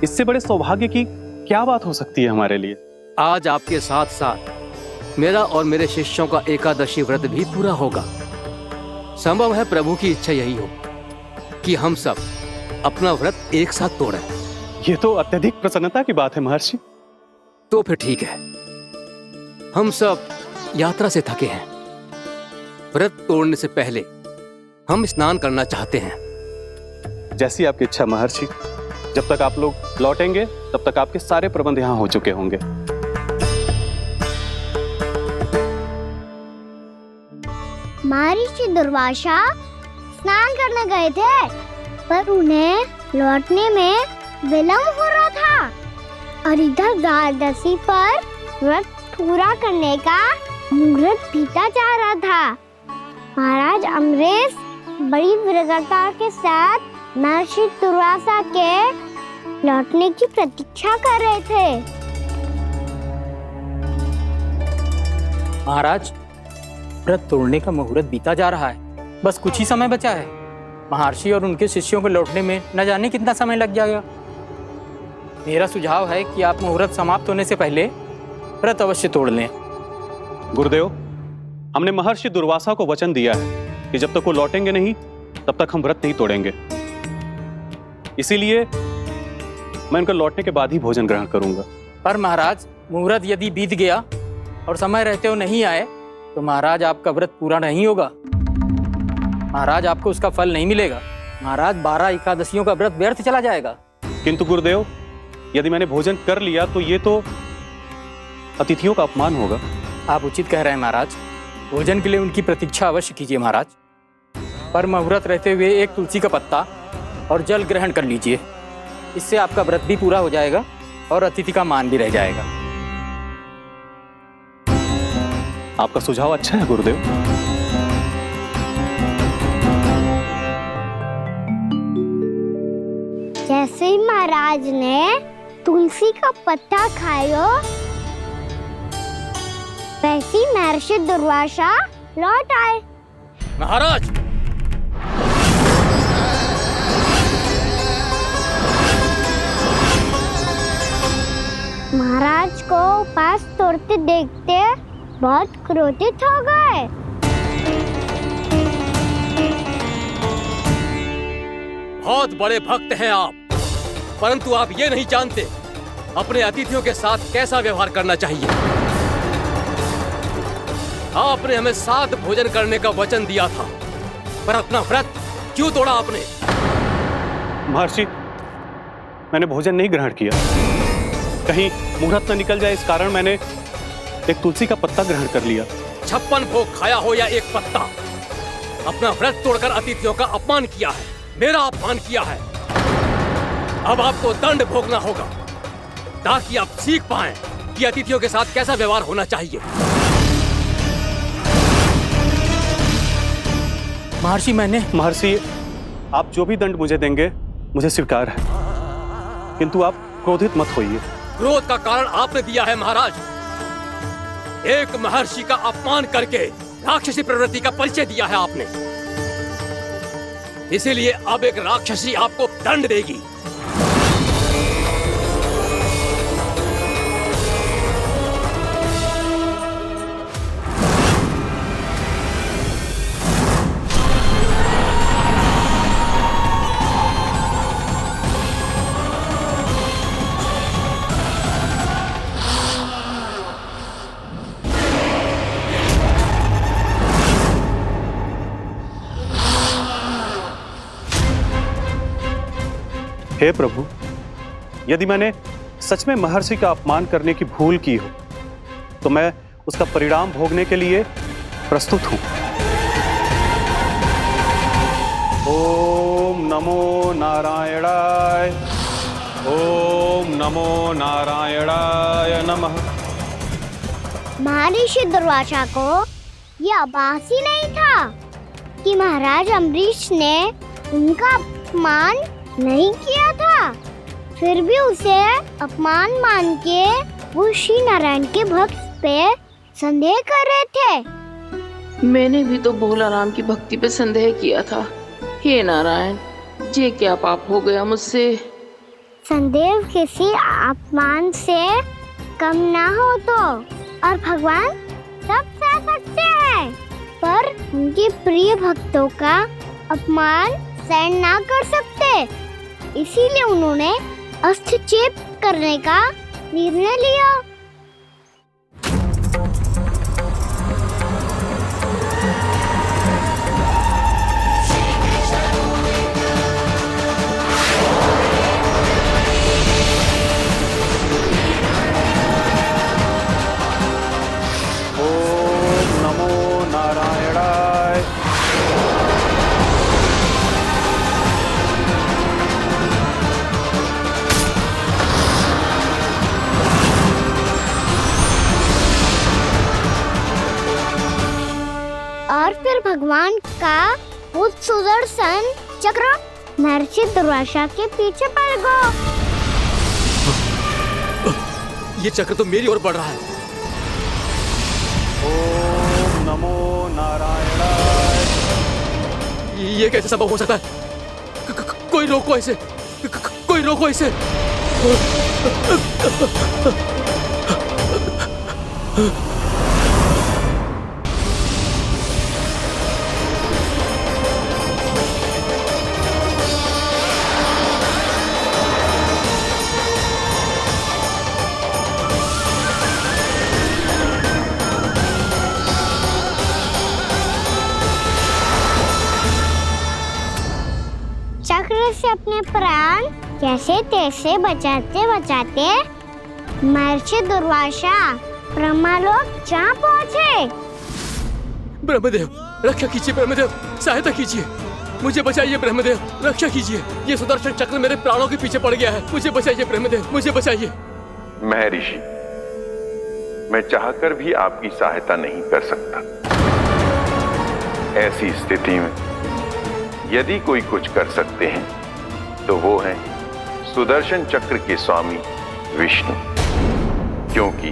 इससे बड़े सौभाग्य की क्या बात हो सकती है हमारे लिए। आज आपके साथ साथ मेरा और मेरे शिष्यों का एकादशी व्रत भी पूरा होगा। संभव है प्रभु की इच्छा यही हो कि हम सब अपना व्रत एक साथ तोड़ें। ये तो अत्यधिक प्रसन्नता की बात है महर्षि। तो फिर ठीक है, हम सब यात्रा से थके हैं। व्रत तोड़ने से पहले हम स्नान करना चाहते हैं। जैसी आपकी इच्छा महर्षि। जब तक आप लोग लौटेंगे तब तक आपके सारे प्रबंध यहाँ हो चुके होंगे। महर्षि दुर्वासा स्नान करने गए थे, पर उन्हें लौटने में विलंब हो रहा था और इधर द्वादशी पर व्रत पूरा करने का मुहूर्त बीता जा रहा था। महाराज अम्बरीश बड़ी विरगता के साथ महर्षि दुर्वासा के लौटने की प्रतीक्षा कर रहे थे। महाराज, व्रत तोड़ने का मुहूर्त बीता जा रहा है, बस कुछ ही समय बचा है। महर्षि और उनके शिष्यों को लौटने में न जाने कितना समय लग जाएगा। मेरा सुझाव है कि आप मुहूर्त समाप्त होने से पहले व्रत अवश्य तोड़ लें। गुरुदेव, हमने महर्षि दुर्वासा को वचन दिया है कि जब तक वो लौटेंगे नहीं तब तक हम व्रत नहीं तोड़ेंगे। इसीलिए मैं उनके लौटने के बाद ही भोजन ग्रहण करूंगा। पर महाराज, मुहूर्त यदि बीत गया और समय रहते हो नहीं आए तो महाराज आपका व्रत पूरा नहीं होगा। महाराज, आपको उसका फल नहीं मिलेगा। महाराज, 12 एकादशियों का व्रत व्यर्थ चला जाएगा। किंतु गुरुदेव, यदि मैंने भोजन कर लिया तो ये तो अतिथियों का अपमान होगा। आप उचित कह रहे हैं महाराज। भोजन के लिए उनकी प्रतीक्षा अवश्य कीजिए महाराज, पर मुहूर्त रहते हुए एक तुलसी का पत्ता और जल ग्रहण कर लीजिए। इससे आपका व्रत भी पूरा हो जाएगा और अतिथि का मान भी रह जाएगा। आपका सुझाव अच्छा है गुरुदेव। जैसे ही महाराज ने तुलसी का पत्ता खाया, वैसे ही महर्षि दुर्वासा लौट आए। महाराज, महाराज को उपास तोड़ते देखते बहुत क्रोधित हो गए। बहुत बड़े भक्त हैं आप, परंतु आप ये नहीं जानते अपने अतिथियों के साथ कैसा व्यवहार करना चाहिए। आपने हमें साथ भोजन करने का वचन दिया था, पर अपना व्रत क्यों तोड़ा आपने? महर्षि, मैंने भोजन नहीं ग्रहण किया। कहीं मुहूर्त न निकल जाए इस कारण मैंने एक तुलसी का पत्ता ग्रहण कर लिया। 56 भोग खाया हो या एक पत्ता, अपना व्रत तोड़कर अतिथियों का अपमान किया है, मेरा अपमान किया है। अब आपको दंड भोगना होगा ताकि आप सीख पाएं कि अतिथियों के साथ कैसा व्यवहार होना चाहिए। महर्षि, महर्षि, आप जो भी दंड मुझे देंगे मुझे स्वीकार है, किंतु आप क्रोधित मत होइए। क्रोध का कारण आपने दिया है महाराज। एक महर्षि का अपमान करके राक्षसी प्रवृत्ति का परिचय दिया है आपने। इसीलिए अब एक राक्षसी आपको दंड देगी। हे प्रभु, यदि मैंने सच में महर्षि का अपमान करने की भूल की हो तो मैं उसका परिणाम भोगने के लिए प्रस्तुत हूं। ओम नमो नारायणाय, ओम नमो नारायणाय नमः। महर्षि दुर्वासा को यह आभास ही नहीं था कि महाराज अम्बरीश ने उनका अपमान नहीं किया था। फिर भी उसे अपमान मान के वो श्री नारायण के भक्त पे संदेह कर रहे थे। मैंने भी तो भोला राम की भक्ति पे संदेह किया था। हे नारायण, ये क्या पाप हो गया मुझसे? संदेह किसी अपमान से कम ना हो तो, और भगवान सब सह सकते हैं, पर उनके प्रिय भक्तों का अपमान सहन ना कर सकते। इसीलिए उन्होंने हस्तक्षेप करने का निर्णय लिया। ओम नमो नारायणाय। और फिर भगवान का वो सुदर्शन चक्र महर्षि दुर्वासा के पीछे पड़ गया। ये चक्र तो मेरी ओर बढ़ रहा है। ओम नमो नारायणाय। ये कैसे संभव हो सकता है? कोई रोको इसे, कोई रोको इसे। चक्र से अपने प्राण कैसे तैसे बचाते बचाते महर्षि दुर्वासा ब्रह्मलोक जा पहुँचे। ब्रह्मदेव, रक्षा कीजिए। ब्रह्मदेव, सहायता कीजिए। मुझे बचाइए ब्रह्मदेव, रक्षा कीजिए। ये सुदर्शन चक्र मेरे प्राणों के पीछे पड़ गया है। मुझे बचाइए ब्रह्मदेव, मुझे बचाइए। महर्षि, मैं चाहकर भी आपकी सहायता नहीं कर सकता। ऐसी स्थिति में यदि कोई कुछ कर सकते हैं तो वो है सुदर्शन चक्र के स्वामी विष्णु, क्योंकि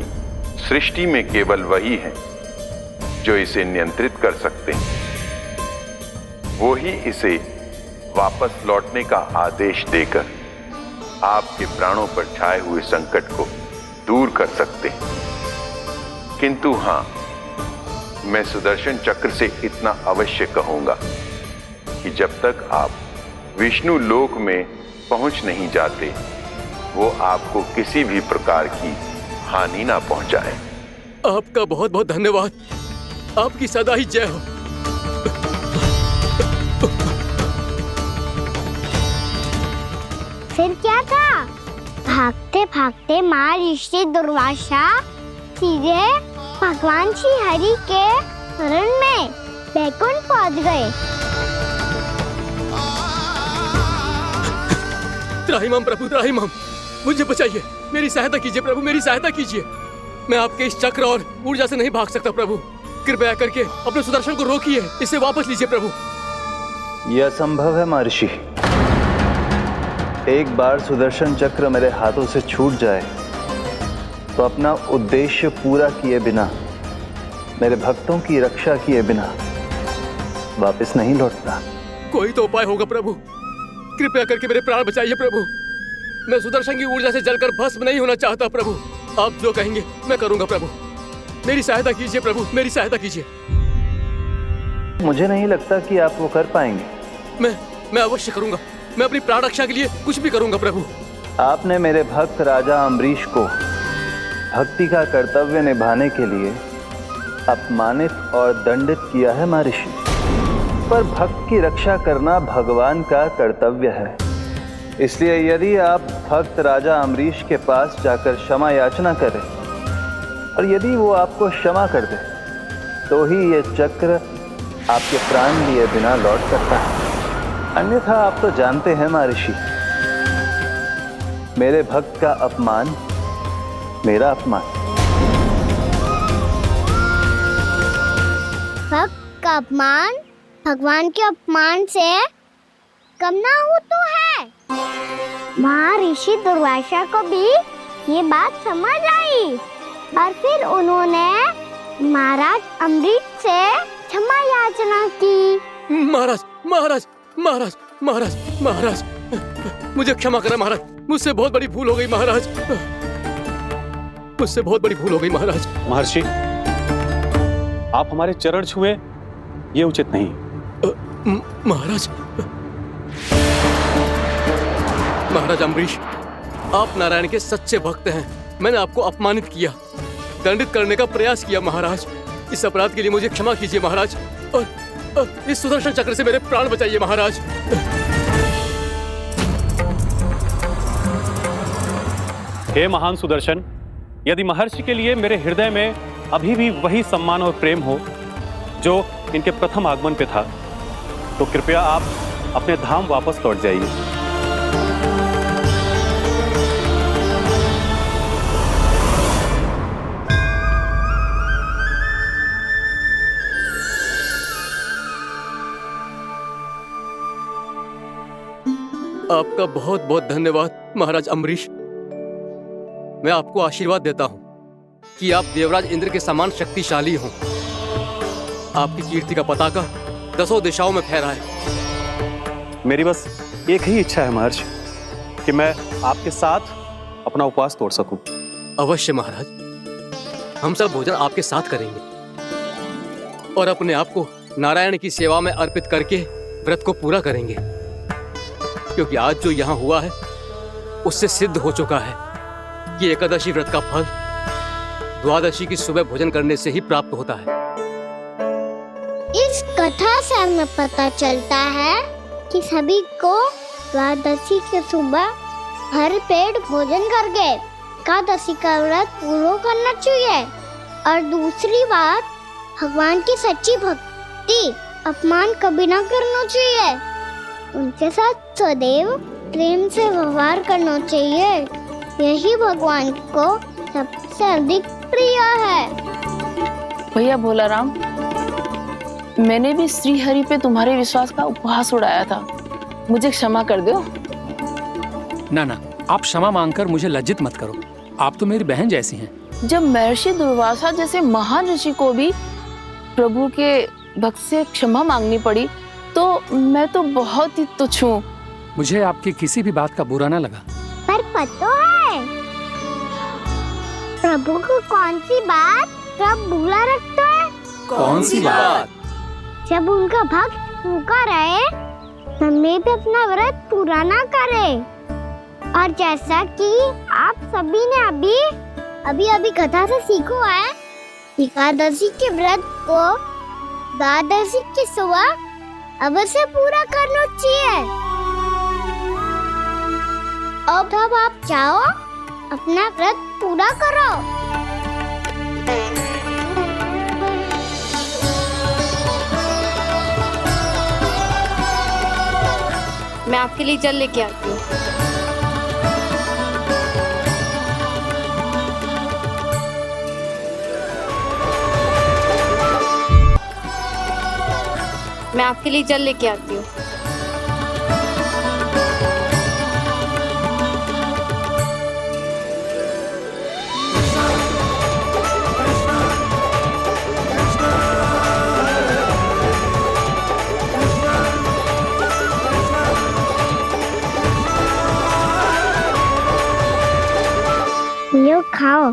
सृष्टि में केवल वही है जो इसे नियंत्रित कर सकते हैं। वो ही इसे वापस लौटने का आदेश देकर आपके प्राणों पर छाए हुए संकट को दूर कर सकते हैं। किंतु हां, मैं सुदर्शन चक्र से इतना अवश्य कहूंगा कि जब तक आप विष्णु लोक में पहुंच नहीं जाते, वो आपको किसी भी प्रकार की हानि ना पहुंचाए। आपका बहुत बहुत धन्यवाद। आपकी सदा ही जय हो। फिर क्या था? भागते भागते महर्षि दुर्वासा सीधे भगवान श्री हरि के शरण में बैकुंठ पहुंच गए। त्राहिमाम प्रभु, त्राहिमाम, मुझे बचाइए। मेरी सहायता कीजिए प्रभु, मेरी सहायता कीजिए। मैं आपके इस चक्र और ऊर्जा से नहीं भाग सकता प्रभु। कृपया करके अपने सुदर्शन को रोकिए, इसे वापस लीजिए प्रभु। यह असंभव है महर्षि। एक बार सुदर्शन चक्र मेरे हाथों से छूट जाए तो अपना उद्देश्य पूरा किए बिना, मेरे भक्तों की रक्षा किए बिना वापस नहीं लौटता। कोई तो उपाय होगा प्रभु, कृपया करके मेरे प्राण बचाइए प्रभु। मैं सुदर्शन की ऊर्जा से जलकर भस्म नहीं होना चाहता प्रभु। आप जो कहेंगे मैं करूंगा प्रभु। मेरी सहायता कीजिए प्रभु, मेरी सहायता कीजिए। मुझे नहीं लगता कि आप वो कर पाएंगे। मैं अवश्य करूंगा। मैं अपनी प्राण रक्षा के लिए कुछ भी करूंगा प्रभु। आपने मेरे भक्त राजा अम्बरीश को भक्ति का कर्तव्य निभाने के लिए अपमानित और दंडित किया है महर्षि, पर भक्त की रक्षा करना भगवान का कर्तव्य है। इसलिए यदि आप भक्त राजा अम्बरीश के पास जाकर क्षमा याचना करें और यदि वो आपको क्षमा कर दे तो ही ये चक्र आपके प्राण लिए बिना लौट सकता है। अन्यथा आप तो जानते हैं महर्षि, मेरे भक्त का अपमान मेरा अपमान। भक्त का अपमान भगवान के अपमान से कम ना हो तो है। महर्षि दुर्वासा को भी ये बात समझ आई और फिर उन्होंने महाराज अम्बरीश से क्षमा याचना की। महाराज महाराज महाराज महाराज महाराज मुझे क्षमा करें महाराज, मुझसे बहुत बड़ी भूल हो गई महाराज, मुझसे बहुत बड़ी भूल हो गई महाराज। महर्षि, आप हमारे चरण छुए ये उचित नहीं। महाराज महाराज अम्बरीश, आप नारायण के सच्चे भक्त हैं। मैंने आपको अपमानित किया, दंडित करने का प्रयास किया महाराज। इस अपराध के लिए मुझे क्षमा कीजिए महाराज, और इस सुदर्शन चक्र से मेरे प्राण बचाइए महाराज। हे महान सुदर्शन, यदि महर्षि के लिए मेरे हृदय में अभी भी वही सम्मान और प्रेम हो जो इनके प्रथम आगमन पे था, तो कृपया आप अपने धाम वापस लौट जाइए। आपका बहुत बहुत धन्यवाद महाराज अम्बरीश। मैं आपको आशीर्वाद देता हूं कि आप देवराज इंद्र के समान शक्तिशाली हों। आपकी कीर्ति का पताका 10 दिशाओं में फहराए। मेरी बस एक ही इच्छा है महर्षि, कि मैं आपके साथ अपना उपवास तोड़ सकूं। अवश्य महाराज, हम सब भोजन आपके साथ करेंगे और अपने आप को नारायण की सेवा में अर्पित करके व्रत को पूरा करेंगे, क्योंकि आज जो यहाँ हुआ है उससे सिद्ध हो चुका है कि एकादशी व्रत का फल द्वादशी की सुबह भोजन करने से ही प्राप्त होता है। इस कथा से हमें पता चलता है कि सभी को द्वादशी के सुबह भर पेट भोजन करके एकादशी का व्रत पूरा करना चाहिए। और दूसरी बात, भगवान की सच्ची भक्ति अपमान कभी ना करना चाहिए। उनके साथ सदैव प्रेम से व्यवहार करना चाहिए। यही भगवान को सबसे अधिक प्रिय है। भैया भोलाराम, मैंने भी श्री हरि पे तुम्हारे विश्वास का उपहास उड़ाया था, मुझे क्षमा कर दो। ना ना, आप क्षमा मांगकर मुझे लज्जित मत करो। आप तो मेरी बहन जैसी हैं। जब महर्षि दुर्वासा जैसे महान ऋषि को भी प्रभु के भक्त से क्षमा मांगनी पड़ी, तो मैं तो बहुत ही तुच्छ हूँ। मुझे आपकी किसी भी बात का बुरा ना लगा। पर पता है प्रभु को कौन सी बात कब बुरा रखता है? कौन सी बात? जब उनका भक्त भूखा रहे, हमें भी अपना व्रत पूरा ना करे। और जैसा कि आप सभी ने अभी कथा से सीखो है, एकादशी के व्रत को द्वादशी की सुबह अवश्य पूरा करना चाहिए। अब आप जाओ, अपना व्रत पूरा करो। मैं आपके लिए जल लेके आती हूँ। मैं आपके लिए जल लेके आती हूँ। खाओ।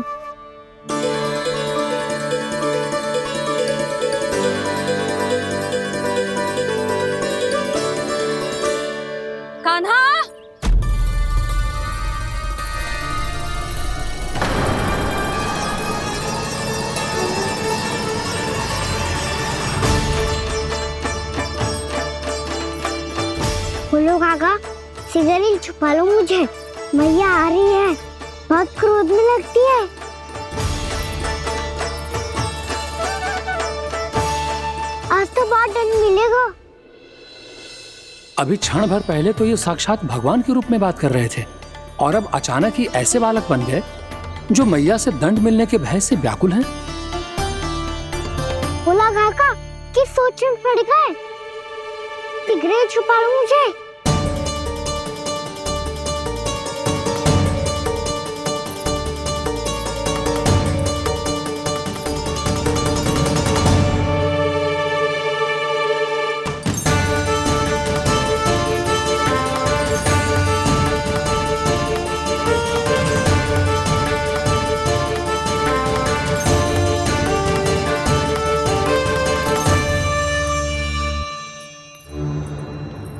कान्हा, बोलो काका, सिगरेट छुपा लो मुझे, मैया आ रही है, बहुत क्रोध में लगती है। आज तो बहुत दंड मिलेगा। अभी क्षण भर पहले तो ये साक्षात भगवान के रूप में बात कर रहे थे और अब अचानक ही ऐसे बालक बन गए जो मैया से दंड मिलने के भय से व्याकुल हैं। बोला काका, किस सोच में पड़ गए? सिगरेट छुपा लो मुझे।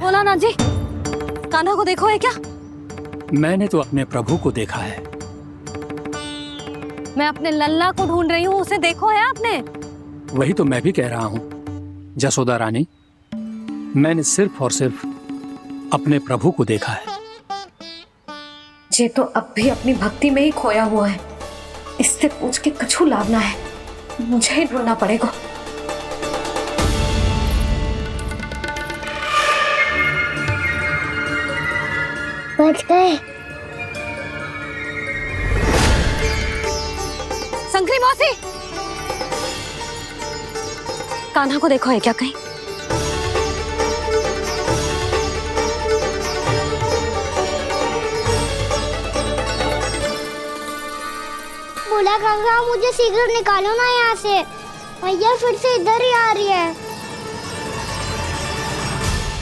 बोला ना जी, कान्हा को देखो है क्या? मैंने तो अपने प्रभु को देखा है। मैं अपने लल्ला को ढूंढ रही हूँ, उसे देखो है आपने? वही तो मैं भी कह रहा हूँ जसोदा रानी, मैंने सिर्फ और सिर्फ अपने प्रभु को देखा है। ये तो अब भी अपनी भक्ति में ही खोया हुआ है, इससे पूछ के कछु लाभ ना है, मुझे ही ढूंढना पड़ेगा। बच गए। संकरी मौसी, कान्हा को देखो है क्या कहीं? बोला काका, मुझे सिगरेट निकालो ना यहाँ से, मैया फिर से इधर ही आ रही है।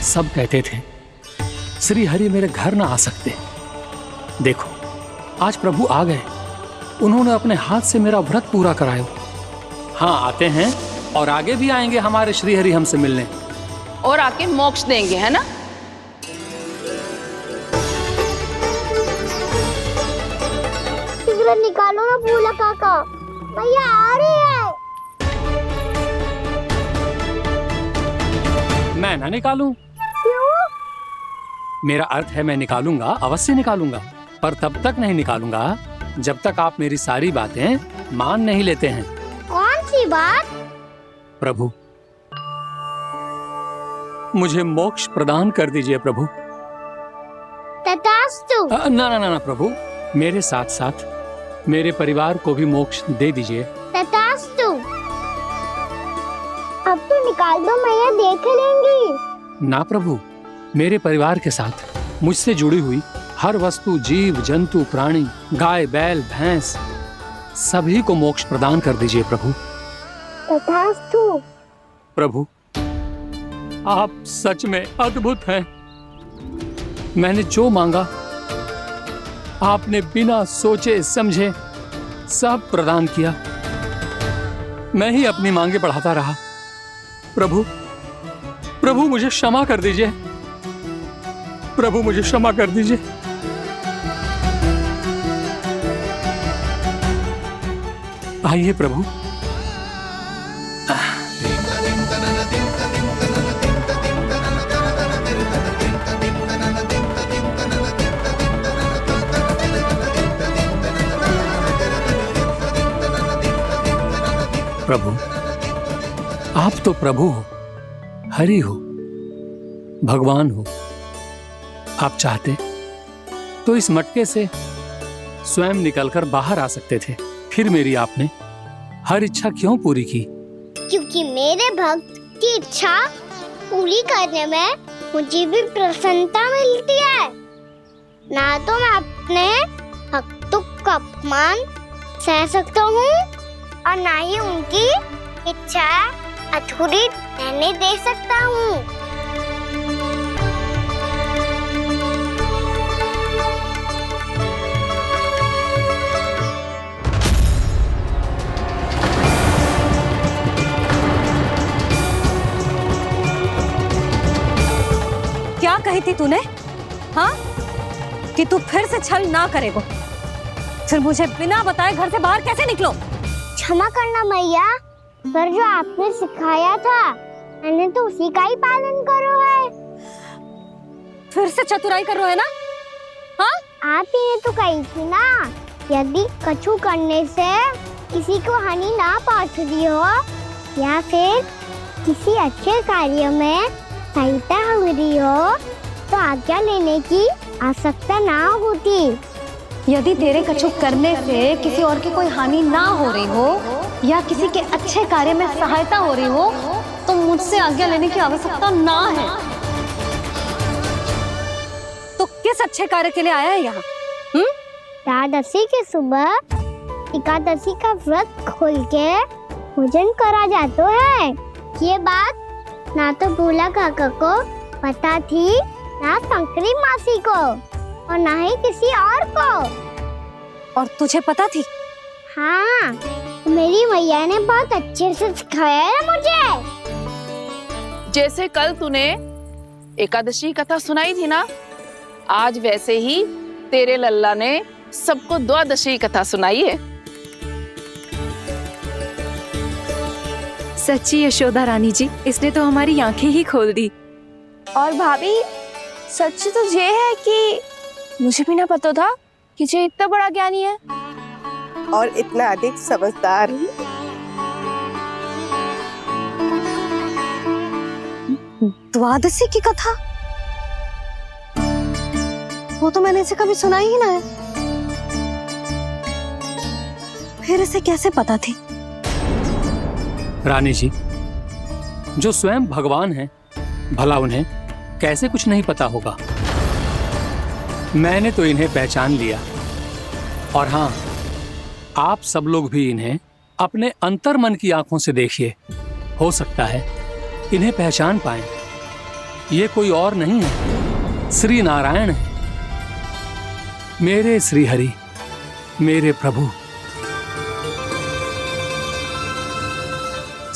सब कहते थे श्री हरि मेरे घर ना आ सकते। देखो आज प्रभु आ गए, उन्होंने अपने हाथ से मेरा व्रत पूरा कराया। हाँ, आते हैं और आगे भी आएंगे हमारे श्री हरि हमसे मिलने और आके मोक्ष देंगे, है ना? सिगरेट निकालो ना बोला काका, मैया आ रही है। मैं ना निकालूं? क्यों? मेरा अर्थ है मैं निकालूंगा, अवश्य निकालूंगा, पर तब तक नहीं निकालूंगा जब तक आप मेरी सारी बातें मान नहीं लेते हैं। कौन सी बात? प्रभु, मुझे मोक्ष प्रदान कर दीजिए प्रभु। तथास्तु। ना ना ना ना प्रभु, मेरे साथ साथ मेरे परिवार को भी मोक्ष दे दीजिए। तथास्तु। अब तो निकाल दो, मैया देख लेंगी। ना प्रभु, मेरे परिवार के साथ मुझसे जुड़ी हुई हर वस्तु, जीव जंतु, प्राणी, गाय बैल भैंस, सभी को मोक्ष प्रदान कर दीजिए प्रभु। तथास्तु। प्रभु, आप सच में अद्भुत हैं। मैंने जो मांगा आपने बिना सोचे समझे सब प्रदान किया। मैं ही अपनी मांगे बढ़ाता रहा। प्रभु, प्रभु मुझे क्षमा कर दीजिए। प्रभु मुझे क्षमा कर दीजिए। आइए प्रभु। प्रभु, आप तो प्रभु हो, हरि हो, भगवान हो। आप चाहते तो इस मटके से स्वयं निकलकर बाहर आ सकते थे, फिर मेरी आपने हर इच्छा क्यों पूरी की? क्योंकि मेरे भक्त की इच्छा पूरी करने में मुझे भी प्रसन्नता मिलती है। ना तो मैं अपने भक्तों का अपमान सह सकता हूँ और ना ही उनकी इच्छा अधूरी रहने दे सकता हूँ। थी तूने? हाँ, कि तू फिर से छल ना करेगो। फिर मुझे बिना बताए घर से बाहर कैसे निकलो? क्षमा करना मैया, पर जो आपने सिखाया था मैंने तो उसी का ही पालन करो है। फिर से चतुराई कर रहे हो है ना? हाँ, आप ही ने तो कही थी ना, यदि कछु करने से किसी को हानि ना पहुंचती हो या फिर किसी अच्छे कार्य में सहायता हो रही हो तो आज्ञा लेने की आवश्यकता ना होती। यदि तेरे कछु करने से किसी और की कोई हानि ना हो रही हो या किसी के अच्छे कार्य में सहायता हो रही हो तो मुझसे आज्ञा लेने की आवश्यकता ना है। तो किस अच्छे कार्य के लिए आया है यहाँ? द्वादशी के सुबह एकादशी का व्रत खोल के भोजन करा जाता है। ये बात ना तो भोला काका को पता थी, ना शंकरी मासी को और ना ही किसी और को। और तुझे पता थी? हाँ, मेरी मैया ने बहुत अच्छे से सिखाया है मुझे। जैसे कल तूने एकादशी कथा सुनाई थी ना, आज वैसे ही तेरे लल्ला ने सबको द्वादशी कथा सुनाई है। सच्ची यशोदा रानी जी, इसने तो हमारी आंखें ही खोल दी। और भाभी, सच तो ये है कि मुझे भी ना पता था कि ये इतना बड़ा ज्ञानी है और इतना अधिक समझदार। द्वादशी की कथा? वो तो मैंने इसे कभी सुना ही ना है। फिर इसे कैसे पता थी? रानी जी, जो स्वयं भगवान हैं, भला उन्हें कैसे कुछ नहीं पता होगा। मैंने तो इन्हें पहचान लिया, और हाँ, आप सब लोग भी इन्हें अपने अंतर मन की आंखों से देखिए, हो सकता है इन्हें पहचान पाएं। ये कोई और नहीं है, श्री नारायण है, मेरे श्री हरि, मेरे प्रभु।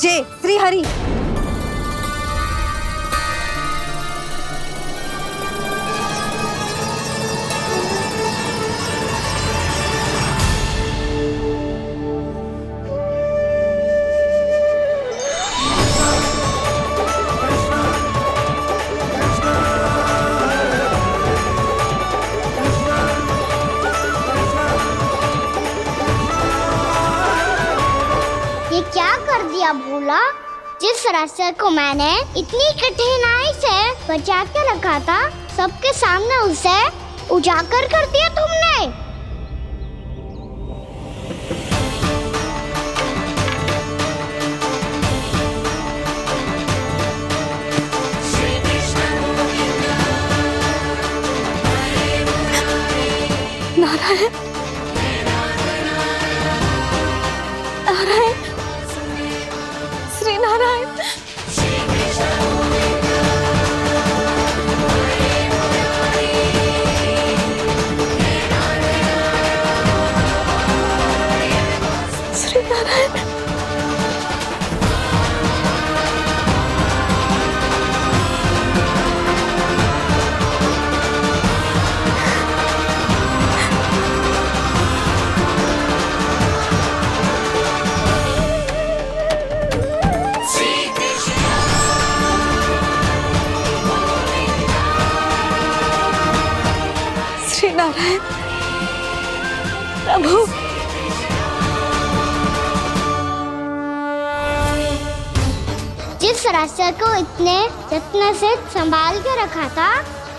जय श्री हरि। ये क्या कर दिया भोला? जिस रास्ते को मैंने इतनी कठिनाई से बचा के रखा था, सबके सामने उसे उजागर कर दिया तुमने। नारायण, नारायण, श्री नारायण। श्री नारायण। श्री नारायण, प्रभु। जिस रास्ते को इतने यत्न से संभाल के रखा था,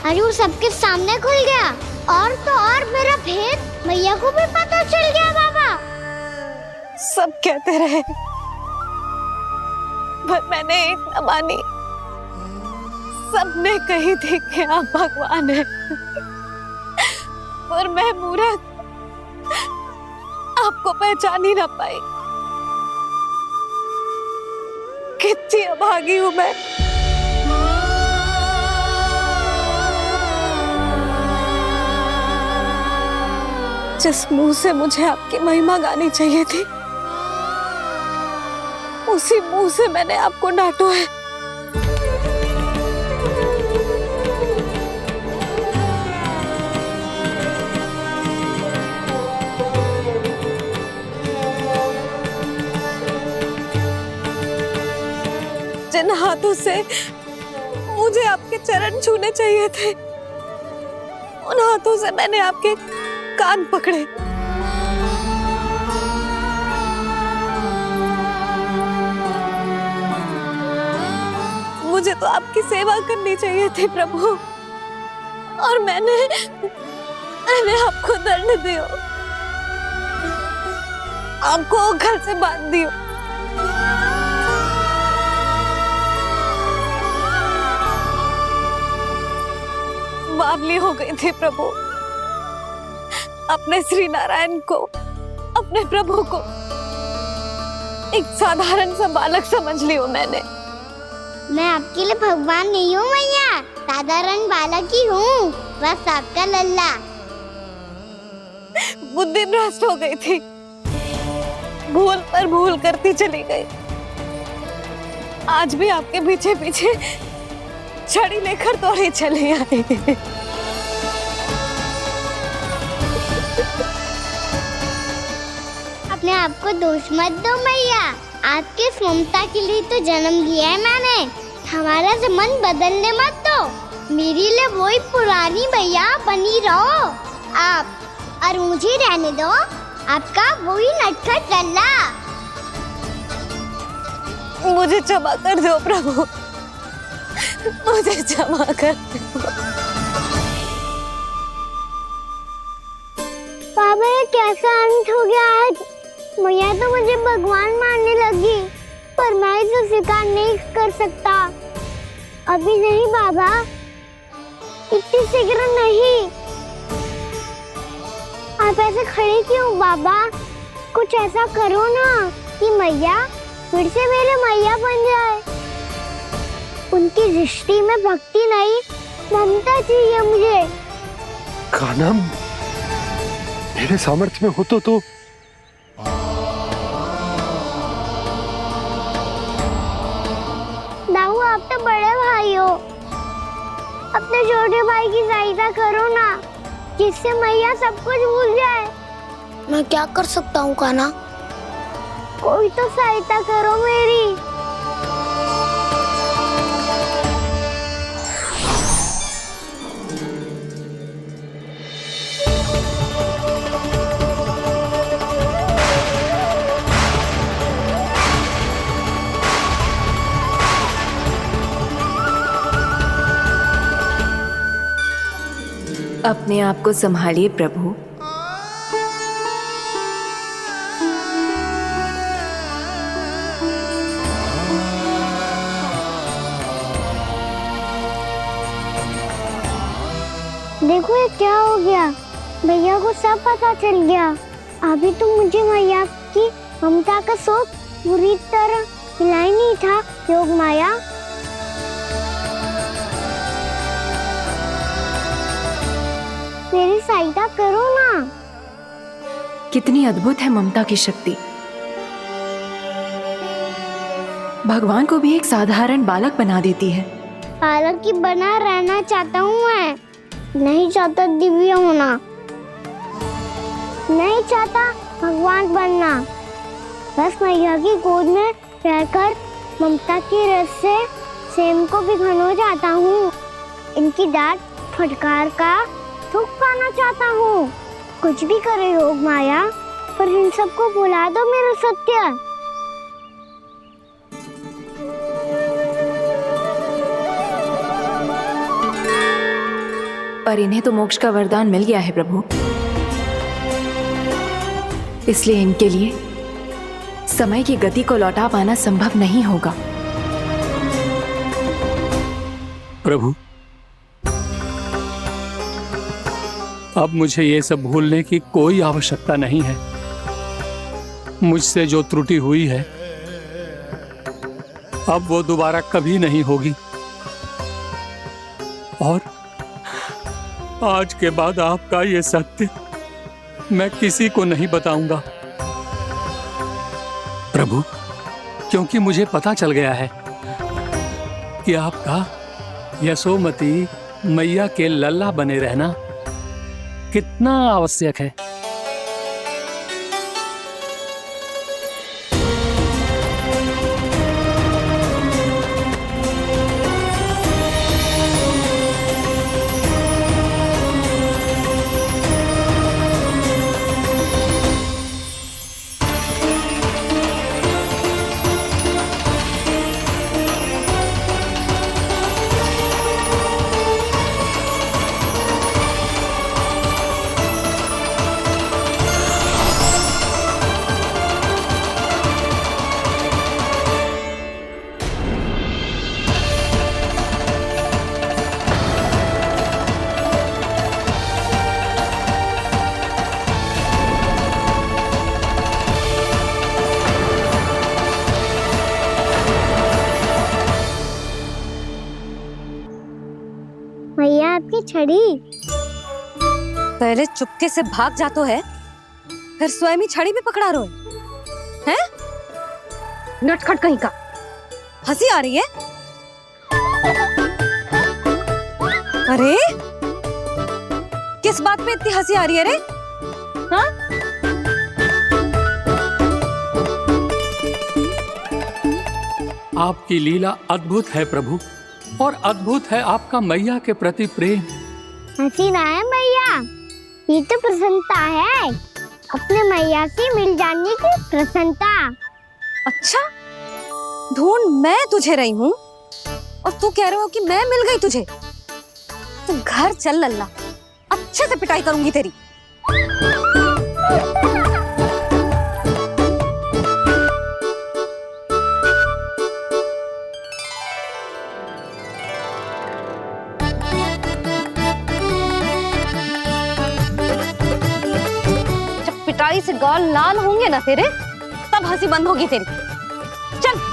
आज वो सबके सामने खुल गया। और तो और मेरा भेद मैया को भी पता चल गया। बाबा सब कहते रहे, पर मैंने एक न मानी। सबने कही थी कि आप भगवान हैं, पर मैं मूर्ख आपको पहचान ही ना पाई। कितनी अभागी हूं मैं। जिस मुंह से मुझे आपकी महिमा गानी चाहिए थी, उसी मुंह से मैंने आपको डांटा है। जिन हाथों से मुझे आपके चरण छूने चाहिए थे, उन हाथों से मैंने आपके कान पकड़े। मुझे तो आपकी सेवा करनी चाहिए थी प्रभु, और मैंने आपको दंड दियो, आपको घर से बांध दियो। बावली हो गई थी प्रभु, अपने श्री नारायण को, अपने प्रभु को एक साधारण सा बालक समझ लियो मैंने। मैं आपके लिए भगवान नहीं हूँ मैया, साधारण बालक ही हूँ, बस आपका लल्ला। बुद्धि भ्रष्ट हो गई थी, भूल पर भूल करती चली गई। आज भी आपके पीछे पीछे छड़ी लेकर दौड़े चले आए। अपने आप को दोष मत दो मैया, आपके इस ममता के लिए तो जन्म लिया है मैंने। हमारा से मन बदलने मत दो, मेरे लिए वही पुरानी मैया बनी रहो आप, और मुझे रहने दो आपका वही नटखट लल्ला। मुझे क्षमा कर दो प्रभु, मुझे क्षमा कर दो। बाबा ये कैसा अंत हो गया आज? मैया तो मुझे भगवान मानने लगी, पर मैं इसे स्वीकार नहीं कर सकता। अभी नहीं बाबा, इतनी शीघ्र नहीं। आप ऐसे खड़े क्यों बाबा? कुछ ऐसा करो ना कि मैया फिर से मेरे मैया बन जाए। उनकी दृष्टि में भक्ति नहीं, ममता चाहिए मुझे। कान्हा, मेरे सामर्थ्य में हो तो दाऊ, आप तो बड़े भाई हो, अपने छोटे भाई की सहायता करो ना, जिससे मैया सब कुछ भूल जाए। मैं क्या कर सकता हूँ कान्हा? कोई तो सहायता करो मेरी। अपने आप को संभालिए प्रभु। देखो ये क्या हो गया, भैया को सब पता चल गया। अभी तो मुझे मैया की ममता का शौक पूरी तरह हिला ही नहीं था। योग माया, मेरी सहायता करो ना। कितनी अद्भुत है ममता की शक्ति। भगवान को भी एक साधारण बालक बना देती है। बालक की बना रहना चाहता हूँ मैं, नहीं चाहता दिव्य होना, नहीं चाहता भगवान बनना। बस मैया की गोद में रहकर ममता की रस से सेम को भिगोना चाहता हूँ। इनकी डांट फटकार का सुख पाना चाहता हूँ। कुछ भी करे योग माया, पर इन सबको भुला दो मेरा सत्य। पर इन्हें तो मोक्ष का वरदान मिल गया है प्रभु, इसलिए इनके लिए समय की गति को लौटा पाना संभव नहीं होगा। प्रभु, अब मुझे ये सब भूलने की कोई आवश्यकता नहीं है। मुझसे जो त्रुटि हुई है अब वो दोबारा कभी नहीं होगी, और आज के बाद आपका ये सत्य मैं किसी को नहीं बताऊंगा प्रभु, क्योंकि मुझे पता चल गया है कि आपका यशोमती मैया के लल्ला बने रहना कितना आवश्यक है। छड़ी। पहले चुपके से भाग जातो है, फिर स्वयं ही छड़ी भी पकड़ा रोए हैं? नटखट कहीं का। हंसी आ रही है? अरे किस बात पे इतनी हंसी आ रही है रे? हाँ? आपकी लीला अद्भुत है प्रभु, और अद्भुत है आपका मैया के प्रति प्रेम। हंसी ना है मैया, ये तो प्रसन्नता है, अपने मैया से मिल जाने की प्रसन्नता। अच्छा, ढूंढ मैं तुझे रही हूँ और तू कह रहे हो कि मैं मिल गई तुझे? तू घर चल लल्ला, अच्छे से पिटाई करूंगी तेरी। जब पिटाई से गाल लाल होंगे ना तेरे, तब हंसी बंद होगी तेरी। चल।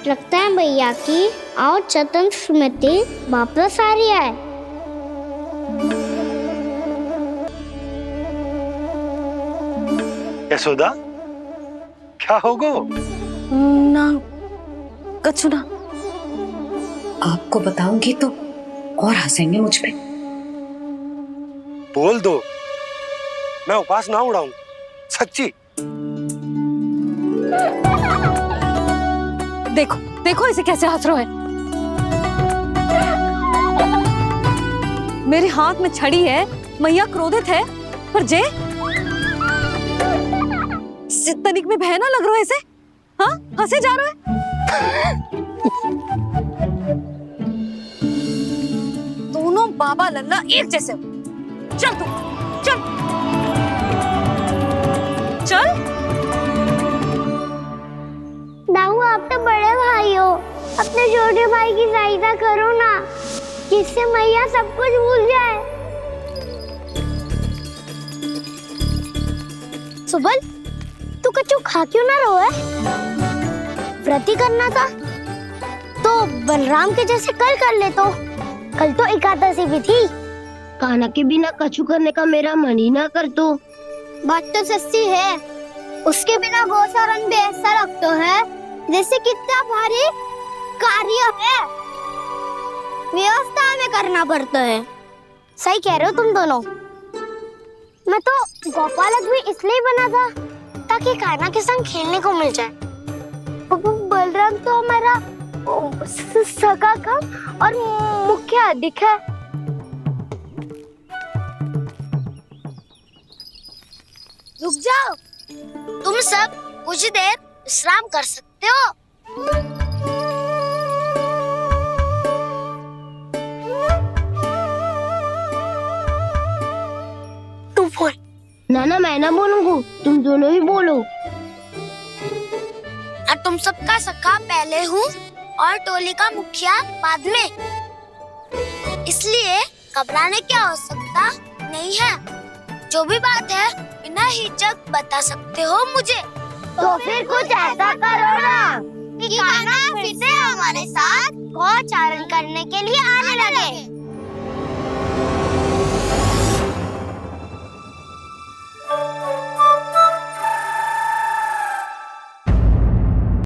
लगता है भैया की और चतन स्मृति वापस आ रही है। यशोदा, क्या होगो? ना कछु ना। आपको बताऊंगी तो और हंसेंगे मुझ पे। बोल दो, मैं उपवास ना उड़ाऊं, सच्ची। देखो देखो इसे कैसे हंस रहा है। मेरे हाथ में छड़ी है, मैया क्रोधित है, पर जे तनिक में बहना लग रहा है इसे। हाँ, हंसे जा रहा है। दोनों बाबा लल्ला एक जैसे हो। चल तू, चल चल। दाऊ, आप तो बड़े भाई हो, अपने छोटे भाई की सहायता करो ना, जिससे मैया सब कुछ भूल जाए। सुबल, तू कच्चू खा क्यों ना रो है? व्रत ही करना था तो बलराम के जैसे कल कर ले। तो कल तो एकादशी भी थी। खाना के बिना कछु करने का मेरा मन ही ना कर। तो बात तो सच्ची है, उसके बिना गोचारण भी ऐसा लगता है जैसे कितना भारी कार्य है, व्यवस्था में करना पड़ता है। सही कह रहे हो तुम दोनों। मैं तो गोपालक भी इसलिए बना था ताकि कान्हा के संग खेलने को मिल जाए। बलराम तो हमारा सगा कम और मुख्य अधिक है। रुक जाओ, तुम सब कुछ देर विश्राम कर सकते हो। तू बोल। ना मैं ना बोलूंगा, तुम दोनों ही बोलो। और तुम सबका सखा पहले हूँ और टोली का मुखिया बाद में, इसलिए घबराने की आवश्यकता नहीं है। जो भी बात है बिना हिचक बता सकते हो मुझे। तो फिर कुछ ऐसा करो ना कि कान्हा फिर से हमारे साथ गोचारण करने